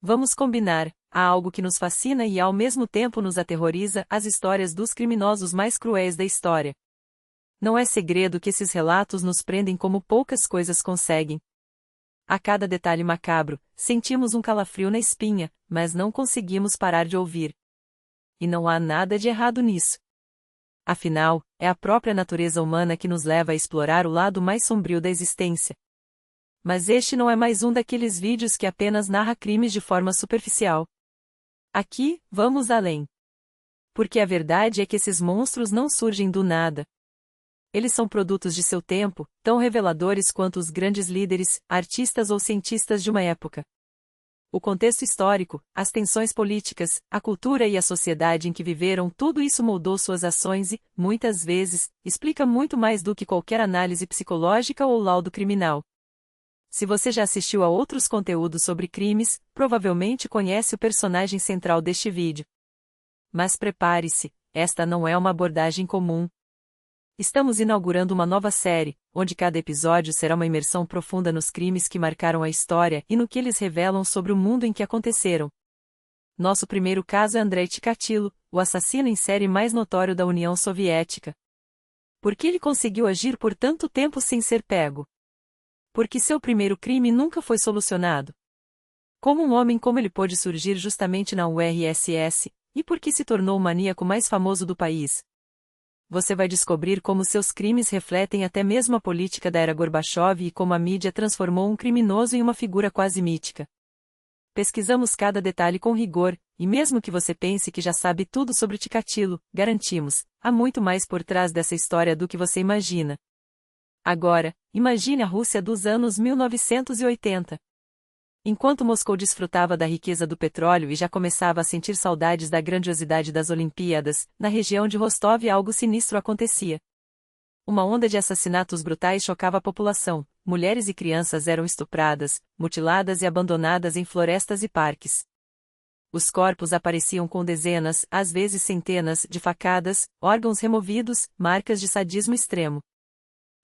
Vamos combinar, há algo que nos fascina e ao mesmo tempo nos aterroriza: as histórias dos criminosos mais cruéis da história. Não é segredo que esses relatos nos prendem como poucas coisas conseguem. A cada detalhe macabro, sentimos um calafrio na espinha, mas não conseguimos parar de ouvir. E não há nada de errado nisso. Afinal, é a própria natureza humana que nos leva a explorar o lado mais sombrio da existência. Mas este não é mais um daqueles vídeos que apenas narra crimes de forma superficial. Aqui, vamos além. Porque a verdade é que esses monstros não surgem do nada. Eles são produtos de seu tempo, tão reveladores quanto os grandes líderes, artistas ou cientistas de uma época. O contexto histórico, as tensões políticas, a cultura e a sociedade em que viveram, tudo isso moldou suas ações e, muitas vezes, explica muito mais do que qualquer análise psicológica ou laudo criminal. Se você já assistiu a outros conteúdos sobre crimes, provavelmente conhece o personagem central deste vídeo. Mas prepare-se, esta não é uma abordagem comum. Estamos inaugurando uma nova série, onde cada episódio será uma imersão profunda nos crimes que marcaram a história e no que eles revelam sobre o mundo em que aconteceram. Nosso primeiro caso é Andrei Chikatilo, o assassino em série mais notório da União Soviética. Por que ele conseguiu agir por tanto tempo sem ser pego? Porque seu primeiro crime nunca foi solucionado. Como um homem como ele pôde surgir justamente na URSS, e por que se tornou o maníaco mais famoso do país? Você vai descobrir como seus crimes refletem até mesmo a política da era Gorbachev e como a mídia transformou um criminoso em uma figura quase mítica. Pesquisamos cada detalhe com rigor, e mesmo que você pense que já sabe tudo sobre Chikatilo, garantimos, há muito mais por trás dessa história do que você imagina. Agora, imagine a Rússia dos anos 1980. Enquanto Moscou desfrutava da riqueza do petróleo e já começava a sentir saudades da grandiosidade das Olimpíadas, na região de Rostov algo sinistro acontecia. Uma onda de assassinatos brutais chocava a população. Mulheres e crianças eram estupradas, mutiladas e abandonadas em florestas e parques. Os corpos apareciam com dezenas, às vezes centenas, de facadas, órgãos removidos, marcas de sadismo extremo.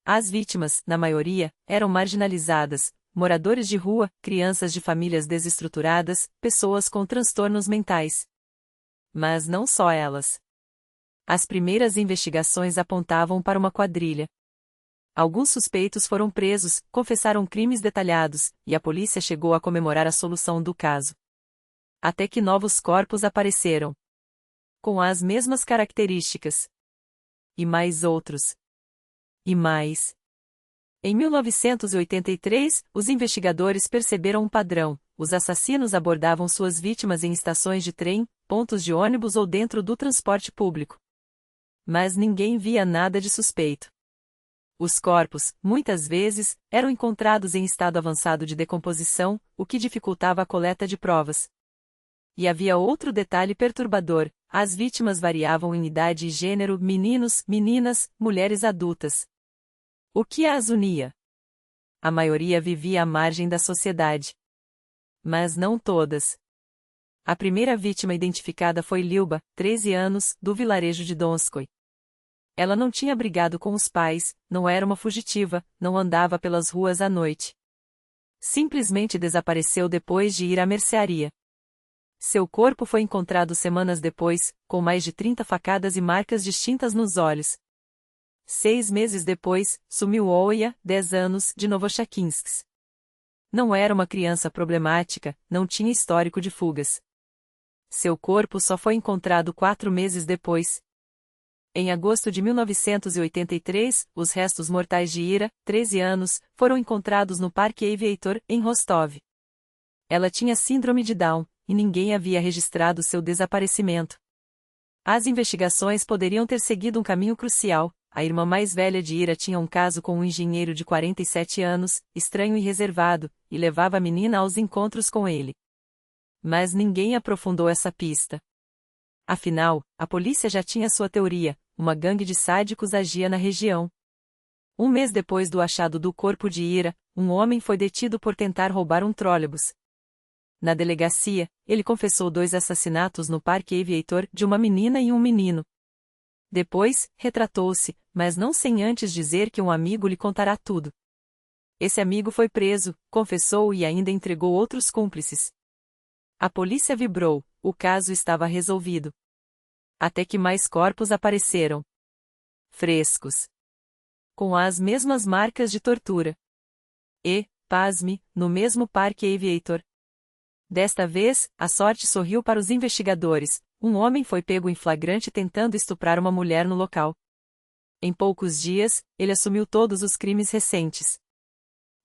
As vítimas, na maioria, eram marginalizadas, moradores de rua, crianças de famílias desestruturadas, pessoas com transtornos mentais. Mas não só elas. As primeiras investigações apontavam para uma quadrilha. Alguns suspeitos foram presos, confessaram crimes detalhados, e a polícia chegou a comemorar a solução do caso. Até que novos corpos apareceram. Com as mesmas características. E mais outros. E mais. Em 1983, os investigadores perceberam um padrão: os assassinos abordavam suas vítimas em estações de trem, pontos de ônibus ou dentro do transporte público. Mas ninguém via nada de suspeito. Os corpos, muitas vezes, eram encontrados em estado avançado de decomposição, o que dificultava a coleta de provas. E havia outro detalhe perturbador: as vítimas variavam em idade e gênero, meninos, meninas, mulheres adultas. O que as unia? A maioria vivia à margem da sociedade. Mas não todas. A primeira vítima identificada foi Lyuba, 13 anos, do vilarejo de Donskoy. Ela não tinha brigado com os pais, não era uma fugitiva, não andava pelas ruas à noite. Simplesmente desapareceu depois de ir à mercearia. Seu corpo foi encontrado semanas depois, com mais de 30 facadas e marcas distintas nos olhos. 6 meses depois, sumiu Oya, 10 anos, de Novochakinsk. Não era uma criança problemática, não tinha histórico de fugas. Seu corpo só foi encontrado 4 meses depois. Em agosto de 1983, os restos mortais de Ira, 13 anos, foram encontrados no Parque Aviator, em Rostov. Ela tinha síndrome de Down, e ninguém havia registrado seu desaparecimento. As investigações poderiam ter seguido um caminho crucial. A irmã mais velha de Ira tinha um caso com um engenheiro de 47 anos, estranho e reservado, e levava a menina aos encontros com ele. Mas ninguém aprofundou essa pista. Afinal, a polícia já tinha sua teoria: uma gangue de sádicos agia na região. Um mês depois do achado do corpo de Ira, um homem foi detido por tentar roubar um trólebus. Na delegacia, ele confessou 2 assassinatos no Parque Aviator de uma menina e um menino. Depois, retratou-se, mas não sem antes dizer que um amigo lhe contará tudo. Esse amigo foi preso, confessou e ainda entregou outros cúmplices. A polícia vibrou, o caso estava resolvido. Até que mais corpos apareceram. Frescos. Com as mesmas marcas de tortura. E, pasme, no mesmo Parque Aviator. Desta vez, a sorte sorriu para os investigadores. Um homem foi pego em flagrante tentando estuprar uma mulher no local. Em poucos dias, ele assumiu todos os crimes recentes.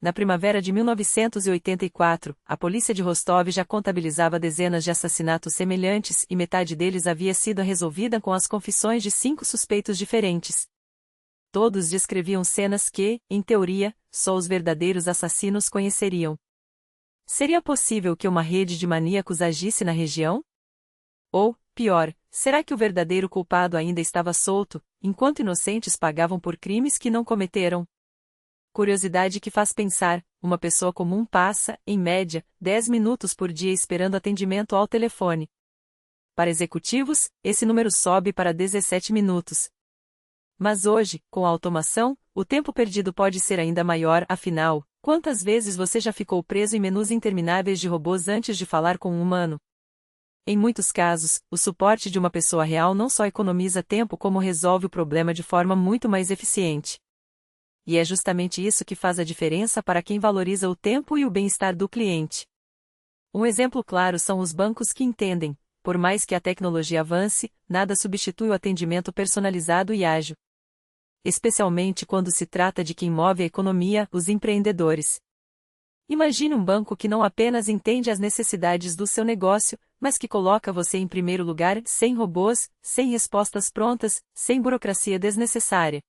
Na primavera de 1984, a polícia de Rostov já contabilizava dezenas de assassinatos semelhantes e metade deles havia sido resolvida com as confissões de 5 suspeitos diferentes. Todos descreviam cenas que, em teoria, só os verdadeiros assassinos conheceriam. Seria possível que uma rede de maníacos agisse na região? Ou, pior, será que o verdadeiro culpado ainda estava solto, enquanto inocentes pagavam por crimes que não cometeram? Curiosidade que faz pensar, uma pessoa comum passa, em média, 10 minutos por dia esperando atendimento ao telefone. Para executivos, esse número sobe para 17 minutos. Mas hoje, com a automação, o tempo perdido pode ser ainda maior, afinal, quantas vezes você já ficou preso em menus intermináveis de robôs antes de falar com um humano? Em muitos casos, o suporte de uma pessoa real não só economiza tempo como resolve o problema de forma muito mais eficiente. E é justamente isso que faz a diferença para quem valoriza o tempo e o bem-estar do cliente. Um exemplo claro são os bancos que entendem, por mais que a tecnologia avance, nada substitui o atendimento personalizado e ágil. Especialmente quando se trata de quem move a economia, os empreendedores. Imagine um banco que não apenas entende as necessidades do seu negócio, mas que coloca você em primeiro lugar, sem robôs, sem respostas prontas, sem burocracia desnecessária.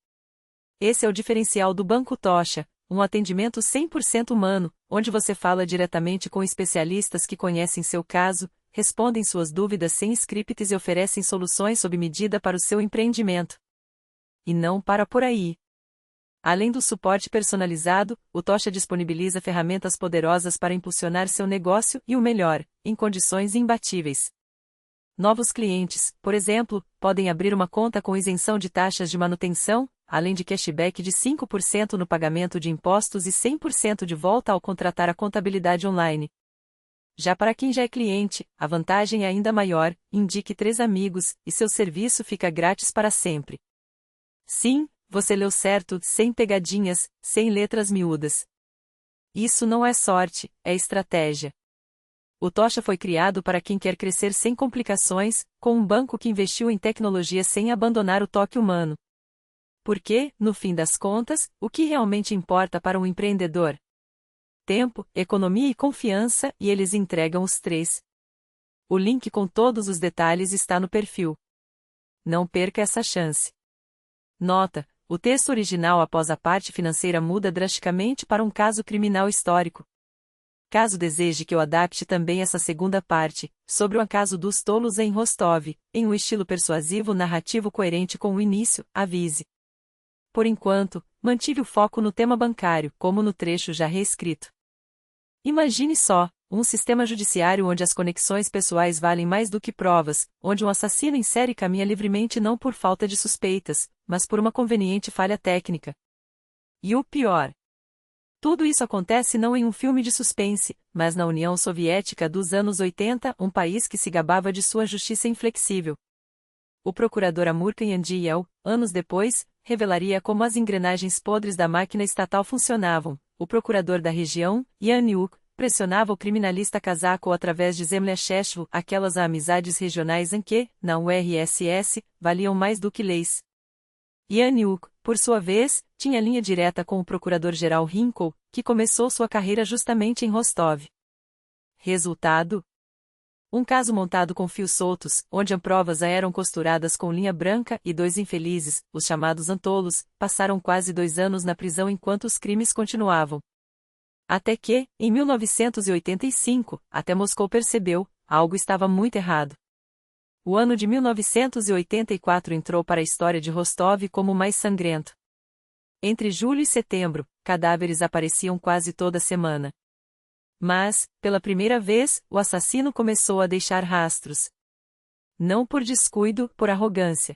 Esse é o diferencial do Banco Tocha, um atendimento 100% humano, onde você fala diretamente com especialistas que conhecem seu caso, respondem suas dúvidas sem scripts e oferecem soluções sob medida para o seu empreendimento. E não para por aí. Além do suporte personalizado, o Tocha disponibiliza ferramentas poderosas para impulsionar seu negócio e o melhor, em condições imbatíveis. Novos clientes, por exemplo, podem abrir uma conta com isenção de taxas de manutenção, além de cashback de 5% no pagamento de impostos e 100% de volta ao contratar a contabilidade online. Já para quem já é cliente, a vantagem é ainda maior, indique 3 amigos, e seu serviço fica grátis para sempre. Sim, você leu certo, sem pegadinhas, sem letras miúdas. Isso não é sorte, é estratégia. O Tocha foi criado para quem quer crescer sem complicações, com um banco que investiu em tecnologia sem abandonar o toque humano. Porque, no fim das contas, o que realmente importa para um empreendedor? Tempo, economia e confiança, e eles entregam os 3. O link com todos os detalhes está no perfil. Não perca essa chance. Nota: o texto original após a parte financeira muda drasticamente para um caso criminal histórico. Caso deseje que eu adapte também essa segunda parte, sobre o caso dos tolos em Rostov, em um estilo persuasivo narrativo coerente com o início, avise. Por enquanto, mantive o foco no tema bancário, como no trecho já reescrito. Imagine só, um sistema judiciário onde as conexões pessoais valem mais do que provas, onde um assassino em série caminha livremente não por falta de suspeitas, mas por uma conveniente falha técnica. E o pior. Tudo isso acontece não em um filme de suspense, mas na União Soviética dos anos 80, um país que se gabava de sua justiça inflexível. O procurador Amur Kanyandiyel, anos depois, revelaria como as engrenagens podres da máquina estatal funcionavam. O procurador da região, Yaniuk, pressionava o criminalista cazaco através de Zemlyachev, aquelas amizades regionais em que, na URSS, valiam mais do que leis. Yaniuk, por sua vez, tinha linha direta com o procurador-geral Rinkel, que começou sua carreira justamente em Rostov. Resultado? Um caso montado com fios soltos, onde as provas eram costuradas com linha branca e 2 infelizes, os chamados antolos, passaram quase 2 anos na prisão enquanto os crimes continuavam. Até que, em 1985, até Moscou percebeu, algo estava muito errado. O ano de 1984 entrou para a história de Rostov como o mais sangrento. Entre julho e setembro, cadáveres apareciam quase toda semana. Mas, pela primeira vez, o assassino começou a deixar rastros. Não por descuido, por arrogância.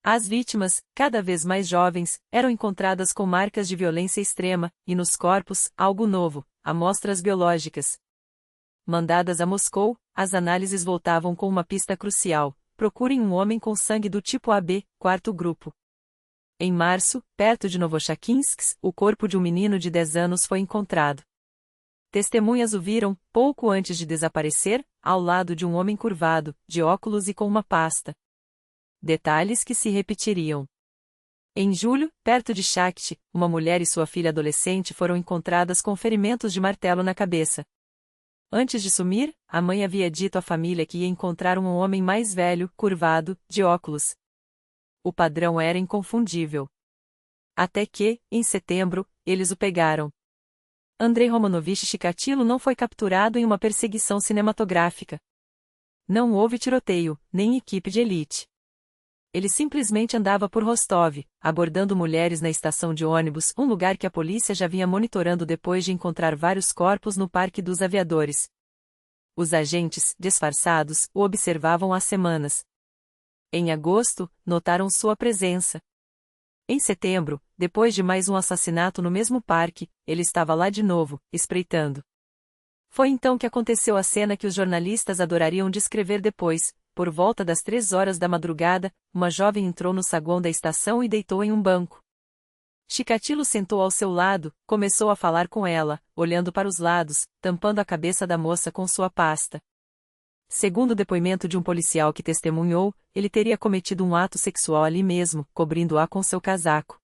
As vítimas, cada vez mais jovens, eram encontradas com marcas de violência extrema, e nos corpos, algo novo, amostras biológicas. mandadas a Moscou, as análises voltavam com uma pista crucial: procurem um homem com sangue do tipo AB, quarto grupo. Em março, perto de Novochakinsk, o corpo de um menino de 10 anos foi encontrado. Testemunhas o viram, pouco antes de desaparecer, ao lado de um homem curvado, de óculos e com uma pasta. Detalhes que se repetiriam. Em julho, perto de Shakhty, uma mulher e sua filha adolescente foram encontradas com ferimentos de martelo na cabeça. Antes de sumir, a mãe havia dito à família que ia encontrar um homem mais velho, curvado, de óculos. O padrão era inconfundível. Até que, em setembro, eles o pegaram. Andrei Romanovich Chikatilo não foi capturado em uma perseguição cinematográfica. Não houve tiroteio, nem equipe de elite. Ele simplesmente andava por Rostov, abordando mulheres na estação de ônibus, um lugar que a polícia já vinha monitorando depois de encontrar vários corpos no Parque dos Aviadores. Os agentes, disfarçados, o observavam há semanas. Em agosto, notaram sua presença. Em setembro, depois de mais um assassinato no mesmo parque, ele estava lá de novo, espreitando. Foi então que aconteceu a cena que os jornalistas adorariam descrever depois. Por volta das 3 horas da madrugada, uma jovem entrou no saguão da estação e deitou em um banco. Chikatilo sentou ao seu lado, começou a falar com ela, olhando para os lados, tampando a cabeça da moça com sua pasta. Segundo o depoimento de um policial que testemunhou, ele teria cometido um ato sexual ali mesmo, cobrindo-a com seu casaco.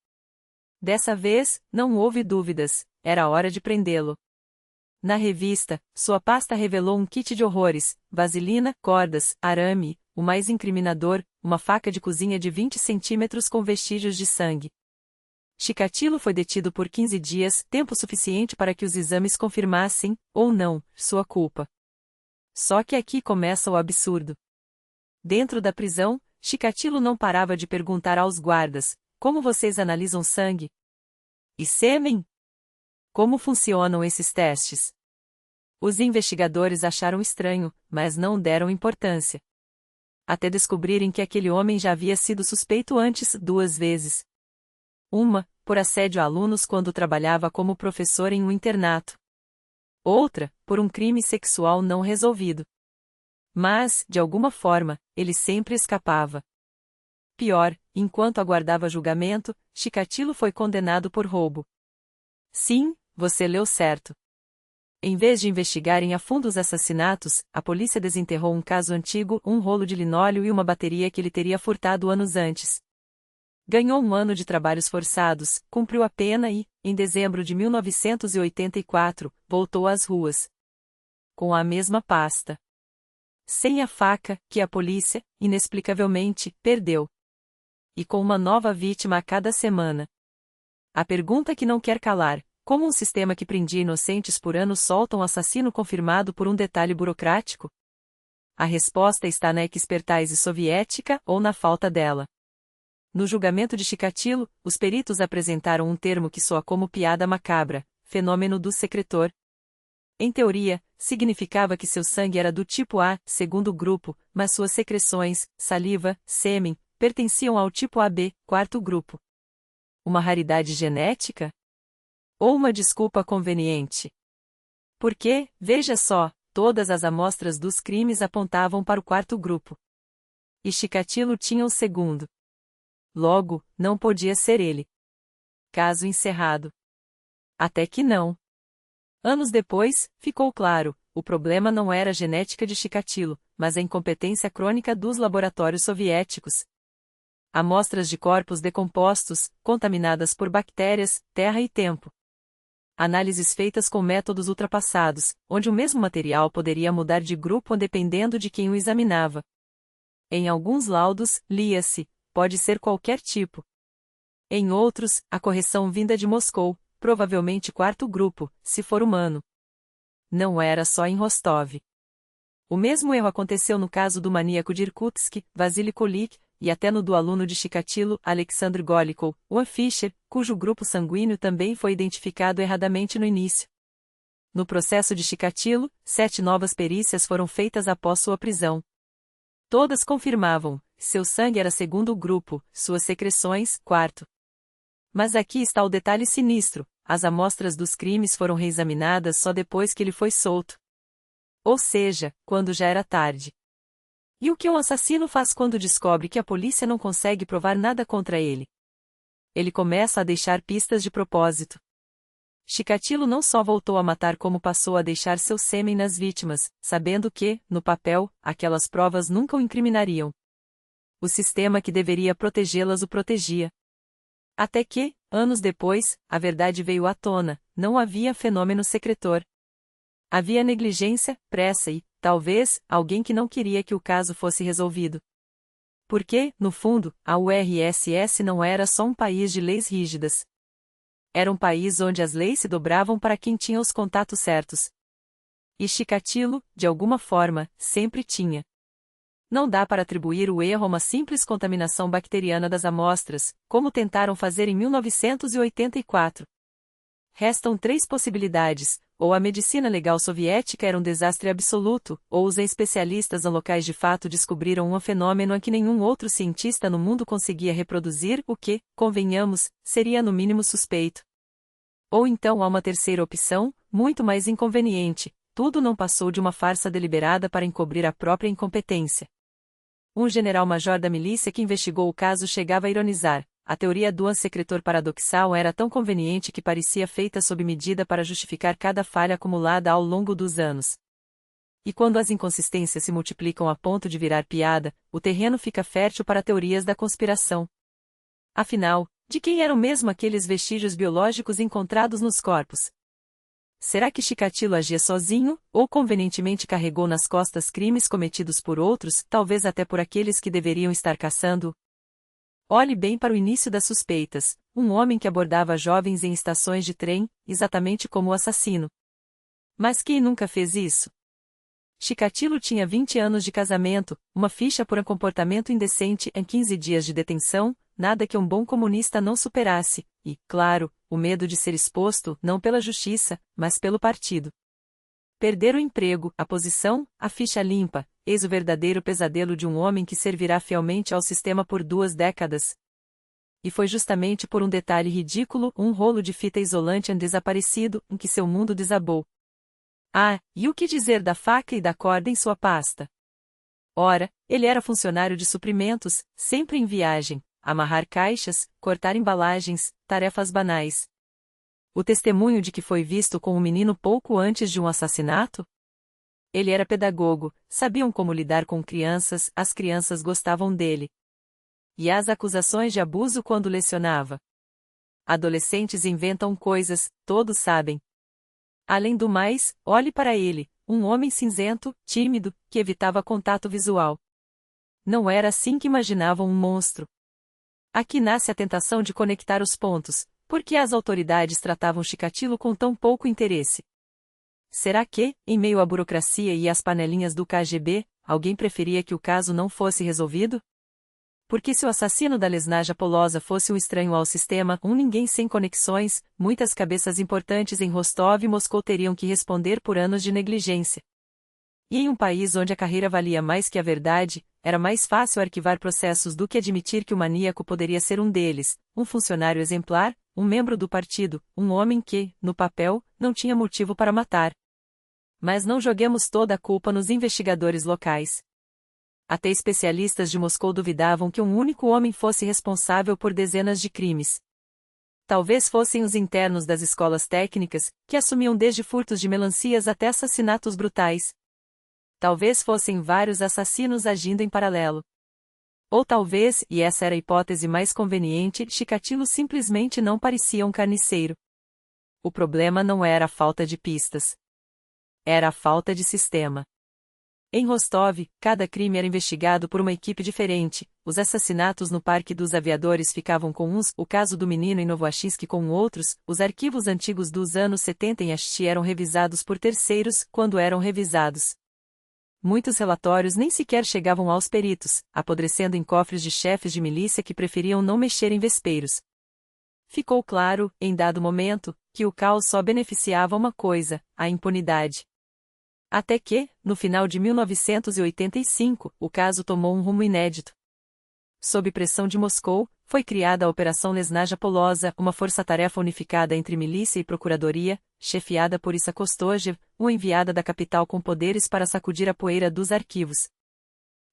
Dessa vez, não houve dúvidas, era hora de prendê-lo. Na revista, sua pasta revelou um kit de horrores: vaselina, cordas, arame, o mais incriminador, uma faca de cozinha de 20 centímetros com vestígios de sangue. Chikatilo foi detido por 15 dias, tempo suficiente para que os exames confirmassem, ou não, sua culpa. Só que aqui começa o absurdo. Dentro da prisão, Chikatilo não parava de perguntar aos guardas: como vocês analisam sangue? E sêmen? Como funcionam esses testes? Os investigadores acharam estranho, mas não deram importância. Até descobrirem que aquele homem já havia sido suspeito antes 2 vezes. Uma, por assédio a alunos quando trabalhava como professor em um internato. Outra, por um crime sexual não resolvido. Mas, de alguma forma, ele sempre escapava. Pior, enquanto aguardava julgamento, Chikatilo foi condenado por roubo. Sim, você leu certo. Em vez de investigarem a fundo os assassinatos, a polícia desenterrou um caso antigo, um rolo de linóleo e uma bateria que ele teria furtado anos antes. Ganhou 1 ano de trabalhos forçados, cumpriu a pena e, em dezembro de 1984, voltou às ruas. Com a mesma pasta. Sem a faca, que a polícia, inexplicavelmente, perdeu. E com uma nova vítima a cada semana. A pergunta que não quer calar: como um sistema que prendia inocentes por anos solta um assassino confirmado por um detalhe burocrático? A resposta está na expertise soviética ou na falta dela. No julgamento de Chikatilo, os peritos apresentaram um termo que soa como piada macabra: fenômeno do secretor. Em teoria, significava que seu sangue era do tipo A, segundo grupo, mas suas secreções, saliva, sêmen, pertenciam ao tipo AB, quarto grupo. Uma raridade genética? Ou uma desculpa conveniente? Porque, veja só, todas as amostras dos crimes apontavam para o quarto grupo. E Chikatilo tinha o segundo. Logo, não podia ser ele. Caso encerrado. Até que não. Anos depois, ficou claro, o problema não era a genética de Chikatilo, mas a incompetência crônica dos laboratórios soviéticos. Amostras de corpos decompostos, contaminadas por bactérias, terra e tempo. Análises feitas com métodos ultrapassados, onde o mesmo material poderia mudar de grupo dependendo de quem o examinava. Em alguns laudos, lia-se: pode ser qualquer tipo. Em outros, a correção vinda de Moscou, provavelmente quarto grupo, se for humano. Não era só em Rostov. O mesmo erro aconteceu no caso do maníaco de Irkutsk, Vasily Kolik, e até no do aluno de Chikatilo, Alexandr Golikov, Juan Fischer, cujo grupo sanguíneo também foi identificado erradamente no início. No processo de Chikatilo, 7 novas perícias foram feitas após sua prisão. Todas confirmavam: seu sangue era segundo grupo, suas secreções, quarto. Mas aqui está o detalhe sinistro: as amostras dos crimes foram reexaminadas só depois que ele foi solto. Ou seja, quando já era tarde. E o que um assassino faz quando descobre que a polícia não consegue provar nada contra ele? Ele começa a deixar pistas de propósito. Chikatilo não só voltou a matar como passou a deixar seu sêmen nas vítimas, sabendo que, no papel, aquelas provas nunca o incriminariam. O sistema que deveria protegê-las o protegia. Até que, anos depois, a verdade veio à tona, não havia fenômeno secretor. Havia negligência, pressa e, talvez, alguém que não queria que o caso fosse resolvido. Porque, no fundo, a URSS não era só um país de leis rígidas. Era um país onde as leis se dobravam para quem tinha os contatos certos. E Chikatilo, de alguma forma, sempre tinha. Não dá para atribuir o erro a uma simples contaminação bacteriana das amostras, como tentaram fazer em 1984. Restam três possibilidades: ou a medicina legal soviética era um desastre absoluto, ou os especialistas locais de fato descobriram um fenômeno a que nenhum outro cientista no mundo conseguia reproduzir, o que, convenhamos, seria no mínimo suspeito. Ou então há uma terceira opção, muito mais inconveniente: tudo não passou de uma farsa deliberada para encobrir a própria incompetência. Um general-major da milícia que investigou o caso chegava a ironizar: a teoria do secretor paradoxal era tão conveniente que parecia feita sob medida para justificar cada falha acumulada ao longo dos anos. E quando as inconsistências se multiplicam a ponto de virar piada, o terreno fica fértil para teorias da conspiração. Afinal, de quem eram mesmo aqueles vestígios biológicos encontrados nos corpos? Será que Chikatilo agia sozinho, ou convenientemente carregou nas costas crimes cometidos por outros, talvez até por aqueles que deveriam estar caçando? Olhe bem para o início das suspeitas: um homem que abordava jovens em estações de trem, exatamente como o assassino. Mas quem nunca fez isso? Chikatilo tinha 20 anos de casamento, uma ficha por um comportamento indecente em 15 dias de detenção, nada que um bom comunista não superasse, e, claro, o medo de ser exposto, não pela justiça, mas pelo partido. Perder o emprego, a posição, a ficha limpa, eis o verdadeiro pesadelo de um homem que servirá fielmente ao sistema por 2 décadas. E foi justamente por um detalhe ridículo, um rolo de fita isolante desaparecido, em que seu mundo desabou. Ah, e o que dizer da faca e da corda em sua pasta? Ora, ele era funcionário de suprimentos, sempre em viagem, amarrar caixas, cortar embalagens, tarefas banais. O testemunho de que foi visto com um menino pouco antes de um assassinato? Ele era pedagogo, sabiam como lidar com crianças, as crianças gostavam dele. E as acusações de abuso quando lecionava? Adolescentes inventam coisas, todos sabem. Além do mais, olhe para ele, um homem cinzento, tímido, que evitava contato visual. Não era assim que imaginavam um monstro. Aqui nasce a tentação de conectar os pontos: por que as autoridades tratavam Chikatilo com tão pouco interesse? Será que, em meio à burocracia e às panelinhas do KGB, alguém preferia que o caso não fosse resolvido? Porque se o assassino da Lesnaja Polosa fosse um estranho ao sistema, ninguém sem conexões, muitas cabeças importantes em Rostov e Moscou teriam que responder por anos de negligência. E em um país onde a carreira valia mais que a verdade, era mais fácil arquivar processos do que admitir que o maníaco poderia ser um deles, um funcionário exemplar, um membro do partido, um homem que, no papel, não tinha motivo para matar. Mas não joguemos toda a culpa nos investigadores locais. Até especialistas de Moscou duvidavam que um único homem fosse responsável por dezenas de crimes. Talvez fossem os internos das escolas técnicas, que assumiam desde furtos de melancias até assassinatos brutais. Talvez fossem vários assassinos agindo em paralelo. Ou talvez, e essa era a hipótese mais conveniente, Chikatilo simplesmente não parecia um carniceiro. O problema não era a falta de pistas. Era a falta de sistema. Em Rostov, cada crime era investigado por uma equipe diferente. Os assassinatos no Parque dos Aviadores ficavam com uns, o caso do menino em Novoachinsk com outros, os arquivos antigos dos anos 70 em Asti eram revisados por terceiros, quando eram revisados. Muitos relatórios nem sequer chegavam aos peritos, apodrecendo em cofres de chefes de milícia que preferiam não mexer em vespeiros. Ficou claro, em dado momento, que o caos só beneficiava uma coisa: a impunidade. Até que, no final de 1985, o caso tomou um rumo inédito. Sob pressão de Moscou, Foi criada a Operação Lesnaja Polosa, uma força-tarefa unificada entre milícia e procuradoria, chefiada por Issa Kostojev, uma enviada da capital com poderes para sacudir a poeira dos arquivos.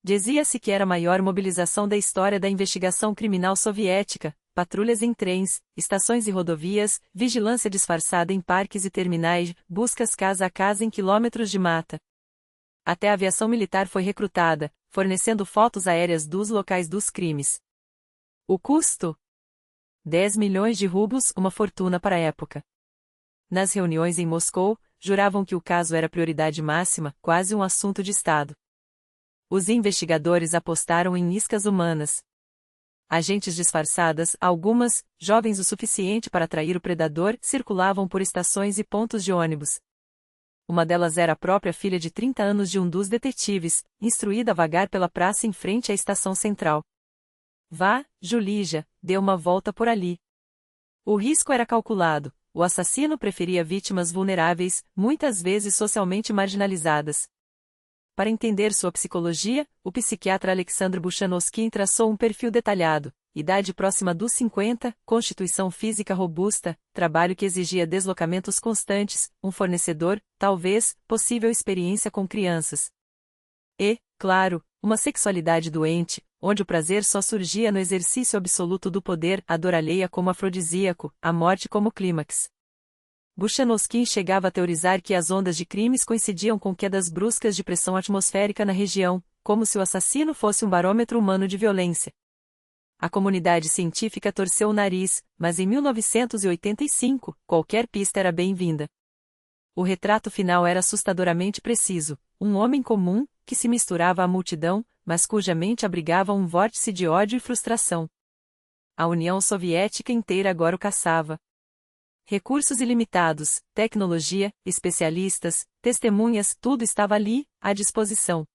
Dizia-se que era a maior mobilização da história da investigação criminal soviética, patrulhas em trens, estações e rodovias, vigilância disfarçada em parques e terminais, buscas casa a casa em quilômetros de mata. Até a aviação militar foi recrutada, fornecendo fotos aéreas dos locais dos crimes. O custo? 10 milhões de rublos, uma fortuna para a época. Nas reuniões em Moscou, juravam que o caso era prioridade máxima, quase um assunto de Estado. Os investigadores apostaram em iscas humanas. Agentes disfarçadas, algumas, jovens o suficiente para atrair o predador, circulavam por estações e pontos de ônibus. Uma delas era a própria filha de 30 anos de um dos detetives, instruída a vagar pela praça em frente à estação central. Vá, Julija, dê uma volta por ali. O risco era calculado, o assassino preferia vítimas vulneráveis, muitas vezes socialmente marginalizadas. Para entender sua psicologia, o psiquiatra Alexandre Buchanovsky traçou um perfil detalhado: idade próxima dos 50, constituição física robusta, trabalho que exigia deslocamentos constantes, um fornecedor, talvez, possível experiência com crianças. E, claro, uma sexualidade doente, onde o prazer só surgia no exercício absoluto do poder, a dor alheia como afrodisíaco, a morte como clímax. Buchanovsky chegava a teorizar que as ondas de crimes coincidiam com quedas bruscas de pressão atmosférica na região, como se o assassino fosse um barômetro humano de violência. A comunidade científica torceu o nariz, mas em 1985, qualquer pista era bem-vinda. O retrato final era assustadoramente preciso: um homem comum, que se misturava à multidão, mas cuja mente abrigava um vórtice de ódio e frustração. A União Soviética inteira agora o caçava. Recursos ilimitados, tecnologia, especialistas, testemunhas, tudo estava ali, à disposição.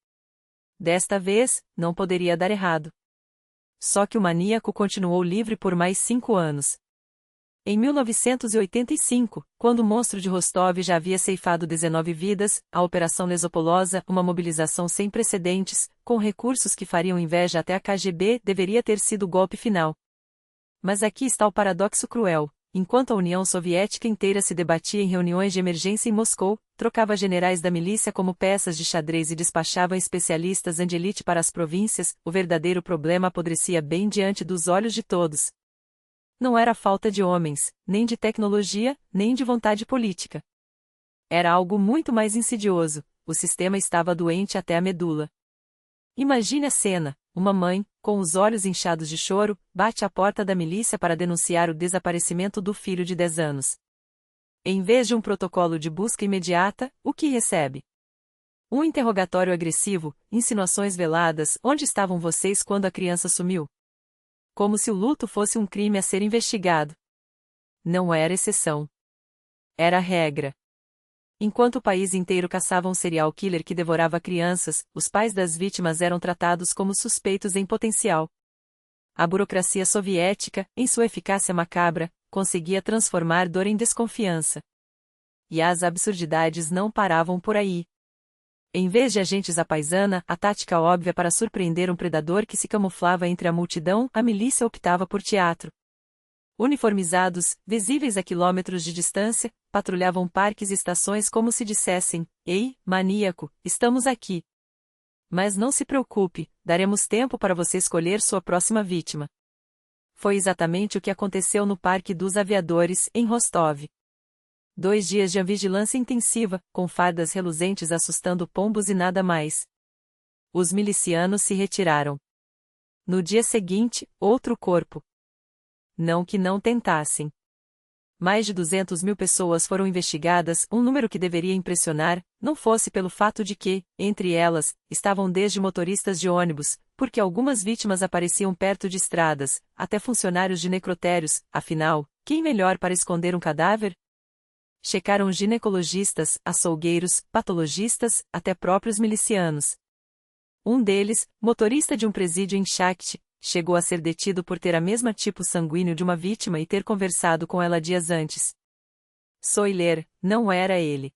Desta vez, não poderia dar errado. Só que o maníaco continuou livre por mais 5 anos. Em 1985, quando o monstro de Rostov já havia ceifado 19 vidas, a Operação Lesopolosa, uma mobilização sem precedentes, com recursos que fariam inveja até a KGB, deveria ter sido o golpe final. Mas aqui está o paradoxo cruel. Enquanto a União Soviética inteira se debatia em reuniões de emergência em Moscou, trocava generais da milícia como peças de xadrez e despachava especialistas de elite para as províncias, o verdadeiro problema apodrecia bem diante dos olhos de todos. Não era falta de homens, nem de tecnologia, nem de vontade política. Era algo muito mais insidioso: o sistema estava doente até a medula. Imagine a cena: uma mãe, com os olhos inchados de choro, bate à porta da milícia para denunciar o desaparecimento do filho de 10 anos. Em vez de um protocolo de busca imediata, o que recebe? Um interrogatório agressivo, insinuações veladas: onde estavam vocês quando a criança sumiu? Como se o luto fosse um crime a ser investigado. Não era exceção. Era regra. Enquanto o país inteiro caçava um serial killer que devorava crianças, os pais das vítimas eram tratados como suspeitos em potencial. A burocracia soviética, em sua eficácia macabra, conseguia transformar dor em desconfiança. E as absurdidades não paravam por aí. Em vez de agentes à paisana, a tática óbvia para surpreender um predador que se camuflava entre a multidão, a milícia optava por teatro. Uniformizados, visíveis a quilômetros de distância, patrulhavam parques e estações como se dissessem: ei, maníaco, estamos aqui. Mas não se preocupe, daremos tempo para você escolher sua próxima vítima. Foi exatamente o que aconteceu no Parque dos Aviadores, em Rostov. 2 dias de vigilância intensiva, com fardas reluzentes assustando pombos e nada mais. Os milicianos se retiraram. No dia seguinte, outro corpo. Não que não tentassem. Mais de 200.000 pessoas foram investigadas, um número que deveria impressionar, não fosse pelo fato de que, entre elas, estavam desde motoristas de ônibus, porque algumas vítimas apareciam perto de estradas, até funcionários de necrotérios. Afinal, quem melhor para esconder um cadáver? Checaram ginecologistas, açougueiros, patologistas, até próprios milicianos. Um deles, motorista de um presídio em Shakhty, chegou a ser detido por ter a mesma tipo sanguíneo de uma vítima e ter conversado com ela dias antes. Soiler, não era ele.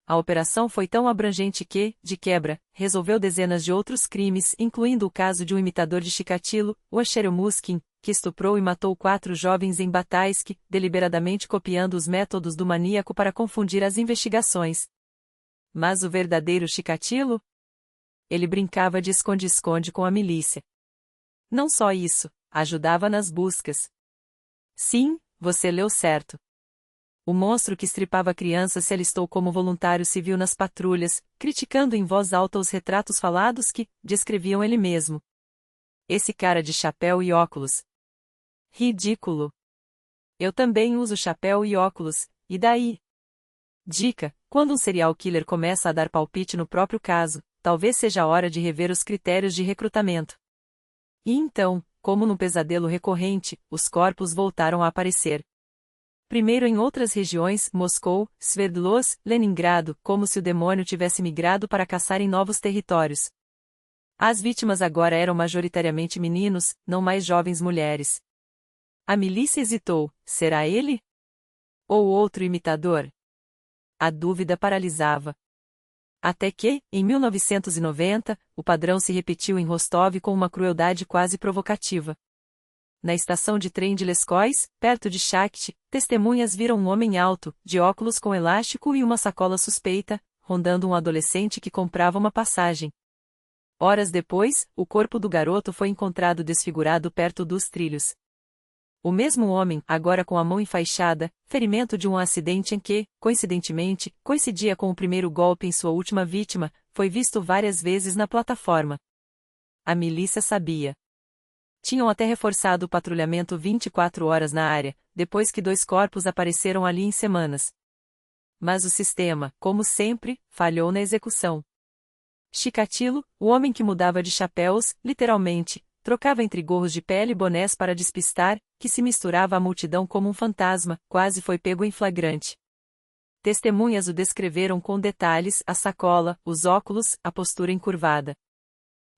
A operação foi tão abrangente que, de quebra, resolveu dezenas de outros crimes, incluindo o caso de um imitador de Chikatilo, o Cheremuskin, que estuprou e matou 4 jovens em Bataisk, deliberadamente copiando os métodos do maníaco para confundir as investigações. Mas o verdadeiro Chikatilo? Ele brincava de esconde-esconde com a milícia. Não só isso, ajudava nas buscas. Sim, você leu certo. O monstro que estripava crianças se alistou como voluntário civil nas patrulhas, criticando em voz alta os retratos falados que descreviam ele mesmo. Esse cara de chapéu e óculos. Ridículo. Eu também uso chapéu e óculos, e daí? Dica: quando um serial killer começa a dar palpite no próprio caso, talvez seja a hora de rever os critérios de recrutamento. E então, como num pesadelo recorrente, os corpos voltaram a aparecer. Primeiro em outras regiões, Moscou, Sverdlovsk, Leningrado, como se o demônio tivesse migrado para caçar em novos territórios. As vítimas agora eram majoritariamente meninos, não mais jovens mulheres. A milícia hesitou: será ele? Ou outro imitador? A dúvida paralisava. Até que, em 1990, o padrão se repetiu em Rostov com uma crueldade quase provocativa. Na estação de trem de Lescois, perto de Shakhty, testemunhas viram um homem alto, de óculos com elástico e uma sacola suspeita, rondando um adolescente que comprava uma passagem. Horas depois, o corpo do garoto foi encontrado desfigurado perto dos trilhos. O mesmo homem, agora com a mão enfaixada, ferimento de um acidente em que, coincidentemente, coincidia com o primeiro golpe em sua última vítima, foi visto várias vezes na plataforma. A milícia sabia. Tinham até reforçado o patrulhamento 24 horas na área, depois que 2 corpos apareceram ali em semanas. Mas o sistema, como sempre, falhou na execução. Chikatilo, o homem que mudava de chapéus, literalmente, trocava entre gorros de pele e bonés para despistar, que se misturava à multidão como um fantasma, quase foi pego em flagrante. Testemunhas o descreveram com detalhes: a sacola, os óculos, a postura encurvada.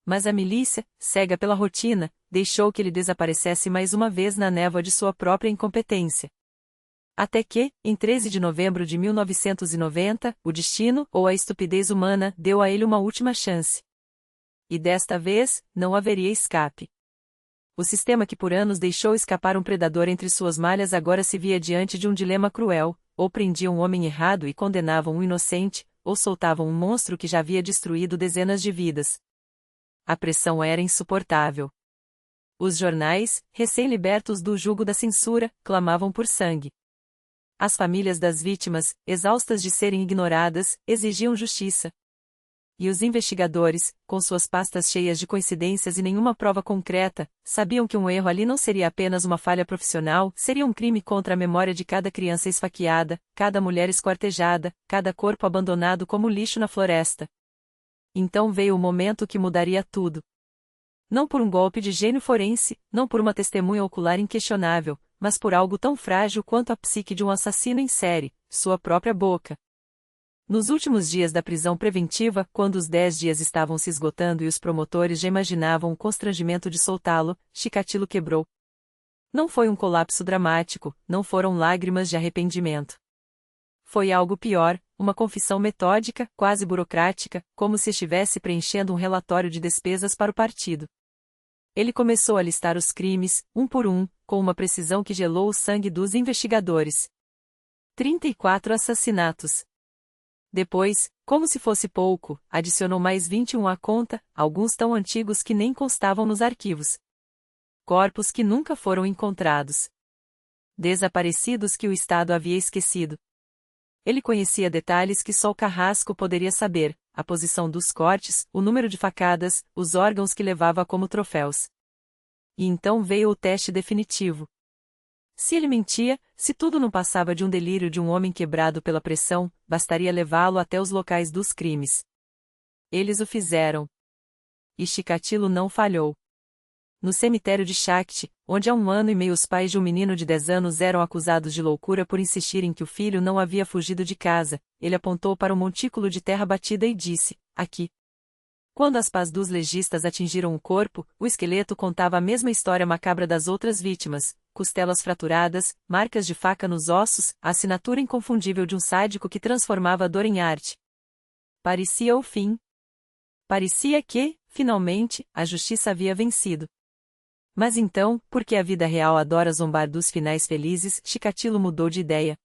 Mas a milícia, cega pela rotina, deixou que ele desaparecesse mais uma vez na névoa de sua própria incompetência. Até que, em 13 de novembro de 1990, o destino, ou a estupidez humana, deu a ele uma última chance. E desta vez, não haveria escape. O sistema que por anos deixou escapar um predador entre suas malhas agora se via diante de um dilema cruel: ou prendiam um homem errado e condenavam um inocente, ou soltavam um monstro que já havia destruído dezenas de vidas. A pressão era insuportável. Os jornais, recém-libertos do jugo da censura, clamavam por sangue. As famílias das vítimas, exaustas de serem ignoradas, exigiam justiça. E os investigadores, com suas pastas cheias de coincidências e nenhuma prova concreta, sabiam que um erro ali não seria apenas uma falha profissional, seria um crime contra a memória de cada criança esfaqueada, cada mulher esquartejada, cada corpo abandonado como lixo na floresta. Então veio o momento que mudaria tudo. Não por um golpe de gênio forense, não por uma testemunha ocular inquestionável, mas por algo tão frágil quanto a psique de um assassino em série: sua própria boca. Nos últimos dias da prisão preventiva, quando os 10 dias estavam se esgotando e os promotores já imaginavam o constrangimento de soltá-lo, Chikatilo quebrou. Não foi um colapso dramático, não foram lágrimas de arrependimento. Foi algo pior, uma confissão metódica, quase burocrática, como se estivesse preenchendo um relatório de despesas para o partido. Ele começou a listar os crimes, um por um, com uma precisão que gelou o sangue dos investigadores. 34 assassinatos. Depois, como se fosse pouco, adicionou mais 21 à conta, alguns tão antigos que nem constavam nos arquivos. Corpos que nunca foram encontrados. Desaparecidos que o Estado havia esquecido. Ele conhecia detalhes que só o carrasco poderia saber: a posição dos cortes, o número de facadas, os órgãos que levava como troféus. E então veio o teste definitivo. Se ele mentia, se tudo não passava de um delírio de um homem quebrado pela pressão, bastaria levá-lo até os locais dos crimes. Eles o fizeram. E Chikatilo não falhou. No cemitério de Shakhty, onde há 1 ano e meio os pais de um menino de 10 anos eram acusados de loucura por insistirem que o filho não havia fugido de casa, ele apontou para um montículo de terra batida e disse: aqui. Quando as pás dos legistas atingiram o corpo, o esqueleto contava a mesma história macabra das outras vítimas: costelas fraturadas, marcas de faca nos ossos, a assinatura inconfundível de um sádico que transformava a dor em arte. Parecia o fim. Parecia que, finalmente, a justiça havia vencido. Mas então, porque a vida real adora zombar dos finais felizes, Chikatilo mudou de ideia.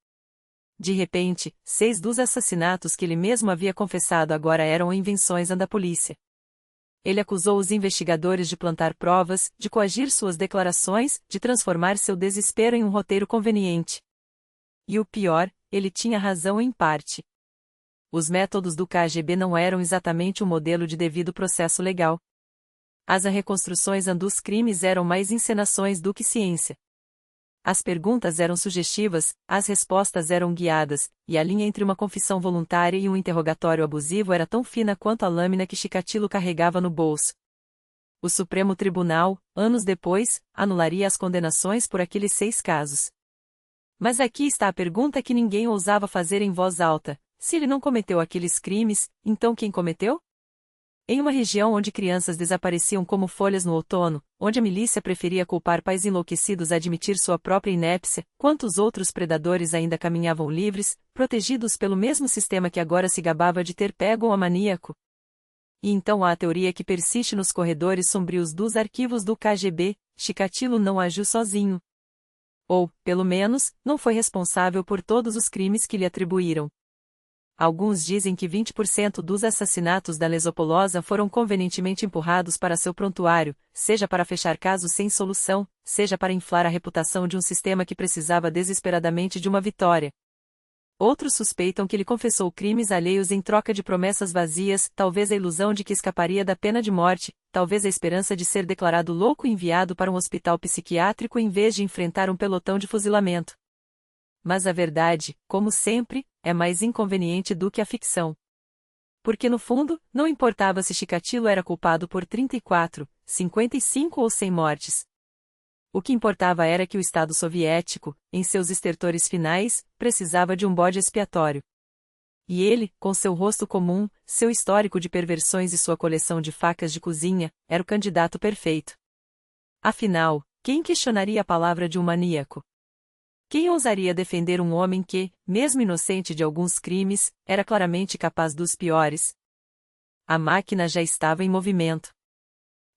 De repente, 6 dos assassinatos que ele mesmo havia confessado agora eram invenções da polícia. Ele acusou os investigadores de plantar provas, de coagir suas declarações, de transformar seu desespero em um roteiro conveniente. E o pior, ele tinha razão em parte. Os métodos do KGB não eram exatamente um modelo de devido processo legal. As reconstruções dos crimes eram mais encenações do que ciência. As perguntas eram sugestivas, as respostas eram guiadas, e a linha entre uma confissão voluntária e um interrogatório abusivo era tão fina quanto a lâmina que Chikatilo carregava no bolso. O Supremo Tribunal, anos depois, anularia as condenações por aqueles 6 casos. Mas aqui está a pergunta que ninguém ousava fazer em voz alta: se ele não cometeu aqueles crimes, então quem cometeu? Em uma região onde crianças desapareciam como folhas no outono, onde a milícia preferia culpar pais enlouquecidos a admitir sua própria inépcia, quantos outros predadores ainda caminhavam livres, protegidos pelo mesmo sistema que agora se gabava de ter pego o maníaco? E então há a teoria que persiste nos corredores sombrios dos arquivos do KGB: Chikatilo não agiu sozinho. Ou, pelo menos, não foi responsável por todos os crimes que lhe atribuíram. Alguns dizem que 20% dos assassinatos da Lesopolosa foram convenientemente empurrados para seu prontuário, seja para fechar casos sem solução, seja para inflar a reputação de um sistema que precisava desesperadamente de uma vitória. Outros suspeitam que ele confessou crimes alheios em troca de promessas vazias, talvez a ilusão de que escaparia da pena de morte, talvez a esperança de ser declarado louco e enviado para um hospital psiquiátrico em vez de enfrentar um pelotão de fuzilamento. Mas a verdade, como sempre, é mais inconveniente do que a ficção. Porque no fundo, não importava se Chikatilo era culpado por 34, 55 ou 100 mortes. O que importava era que o Estado soviético, em seus estertores finais, precisava de um bode expiatório. E ele, com seu rosto comum, seu histórico de perversões e sua coleção de facas de cozinha, era o candidato perfeito. Afinal, quem questionaria a palavra de um maníaco? Quem ousaria defender um homem que, mesmo inocente de alguns crimes, era claramente capaz dos piores? A máquina já estava em movimento.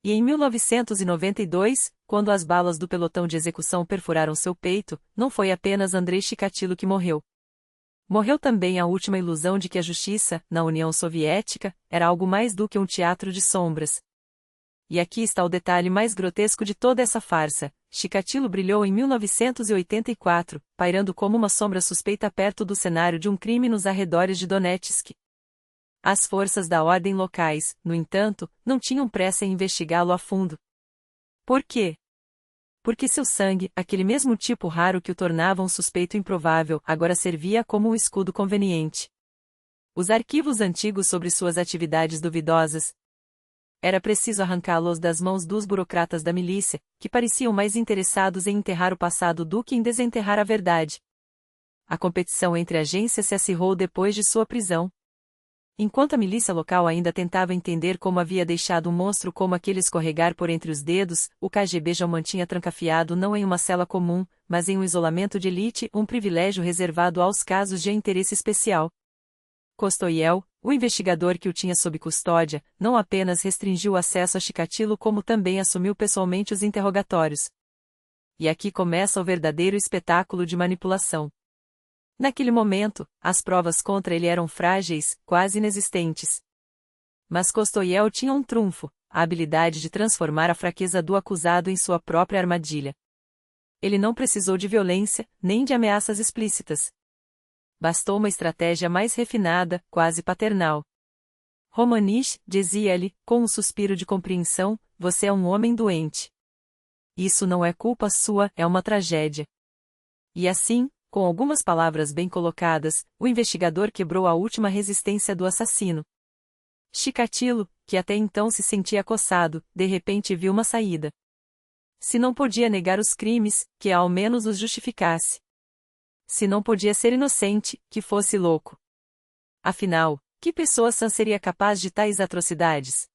E em 1992, quando as balas do pelotão de execução perfuraram seu peito, não foi apenas Andrei Chikatilo que morreu. Morreu também a última ilusão de que a justiça, na União Soviética, era algo mais do que um teatro de sombras. E aqui está o detalhe mais grotesco de toda essa farsa: Chikatilo brilhou em 1984, pairando como uma sombra suspeita perto do cenário de um crime nos arredores de Donetsk. As forças da ordem locais, no entanto, não tinham pressa em investigá-lo a fundo. Por quê? Porque seu sangue, aquele mesmo tipo raro que o tornava um suspeito improvável, agora servia como um escudo conveniente. Os arquivos antigos sobre suas atividades duvidosas, era preciso arrancá-los das mãos dos burocratas da milícia, que pareciam mais interessados em enterrar o passado do que em desenterrar a verdade. A competição entre agências se acirrou depois de sua prisão. Enquanto a milícia local ainda tentava entender como havia deixado um monstro como aquele escorregar por entre os dedos, o KGB já o mantinha trancafiado não em uma cela comum, mas em um isolamento de elite, um privilégio reservado aos casos de interesse especial. Kostoyel, o investigador que o tinha sob custódia, não apenas restringiu o acesso a Chikatilo como também assumiu pessoalmente os interrogatórios. E aqui começa o verdadeiro espetáculo de manipulação. Naquele momento, as provas contra ele eram frágeis, quase inexistentes. Mas Kostoyel tinha um trunfo: a habilidade de transformar a fraqueza do acusado em sua própria armadilha. Ele não precisou de violência, nem de ameaças explícitas. Bastou uma estratégia mais refinada, quase paternal. Romanich, dizia-lhe, com um suspiro de compreensão: você é um homem doente. Isso não é culpa sua, é uma tragédia. E assim, com algumas palavras bem colocadas, o investigador quebrou a última resistência do assassino. Chikatilo, que até então se sentia acossado, de repente viu uma saída. Se não podia negar os crimes, que ao menos os justificasse. Se não podia ser inocente, que fosse louco. Afinal, que pessoa sã seria capaz de tais atrocidades?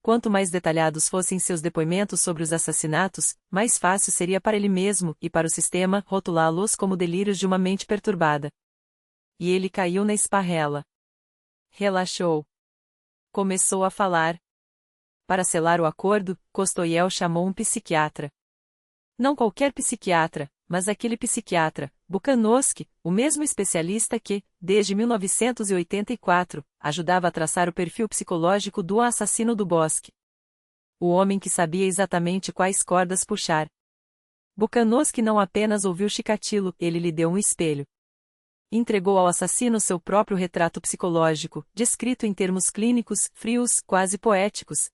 Quanto mais detalhados fossem seus depoimentos sobre os assassinatos, mais fácil seria para ele mesmo e para o sistema rotulá-los como delírios de uma mente perturbada. E ele caiu na esparrela. Relaxou. Começou a falar. Para selar o acordo, Kostoyel chamou um psiquiatra. Não qualquer psiquiatra, mas aquele psiquiatra, Bukanovsky, o mesmo especialista que, desde 1984, ajudava a traçar o perfil psicológico do assassino do bosque. O homem que sabia exatamente quais cordas puxar. Bukanovsky não apenas ouviu Chikatilo, ele lhe deu um espelho. Entregou ao assassino seu próprio retrato psicológico, descrito em termos clínicos, frios, quase poéticos.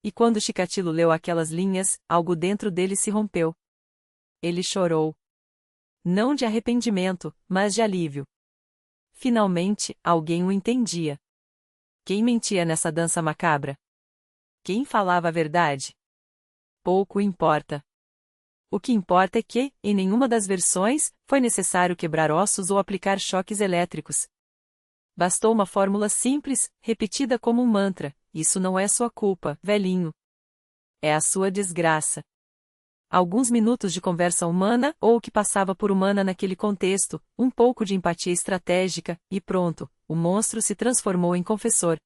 E quando Chikatilo leu aquelas linhas, algo dentro dele se rompeu. Ele chorou. Não de arrependimento, mas de alívio. Finalmente, alguém o entendia. Quem mentia nessa dança macabra? Quem falava a verdade? Pouco importa. O que importa é que, em nenhuma das versões, foi necessário quebrar ossos ou aplicar choques elétricos. Bastou uma fórmula simples, repetida como um mantra: isso não é sua culpa, velhinho. É a sua desgraça. Alguns minutos de conversa humana, ou o que passava por humana naquele contexto, um pouco de empatia estratégica, e pronto, o monstro se transformou em confessor.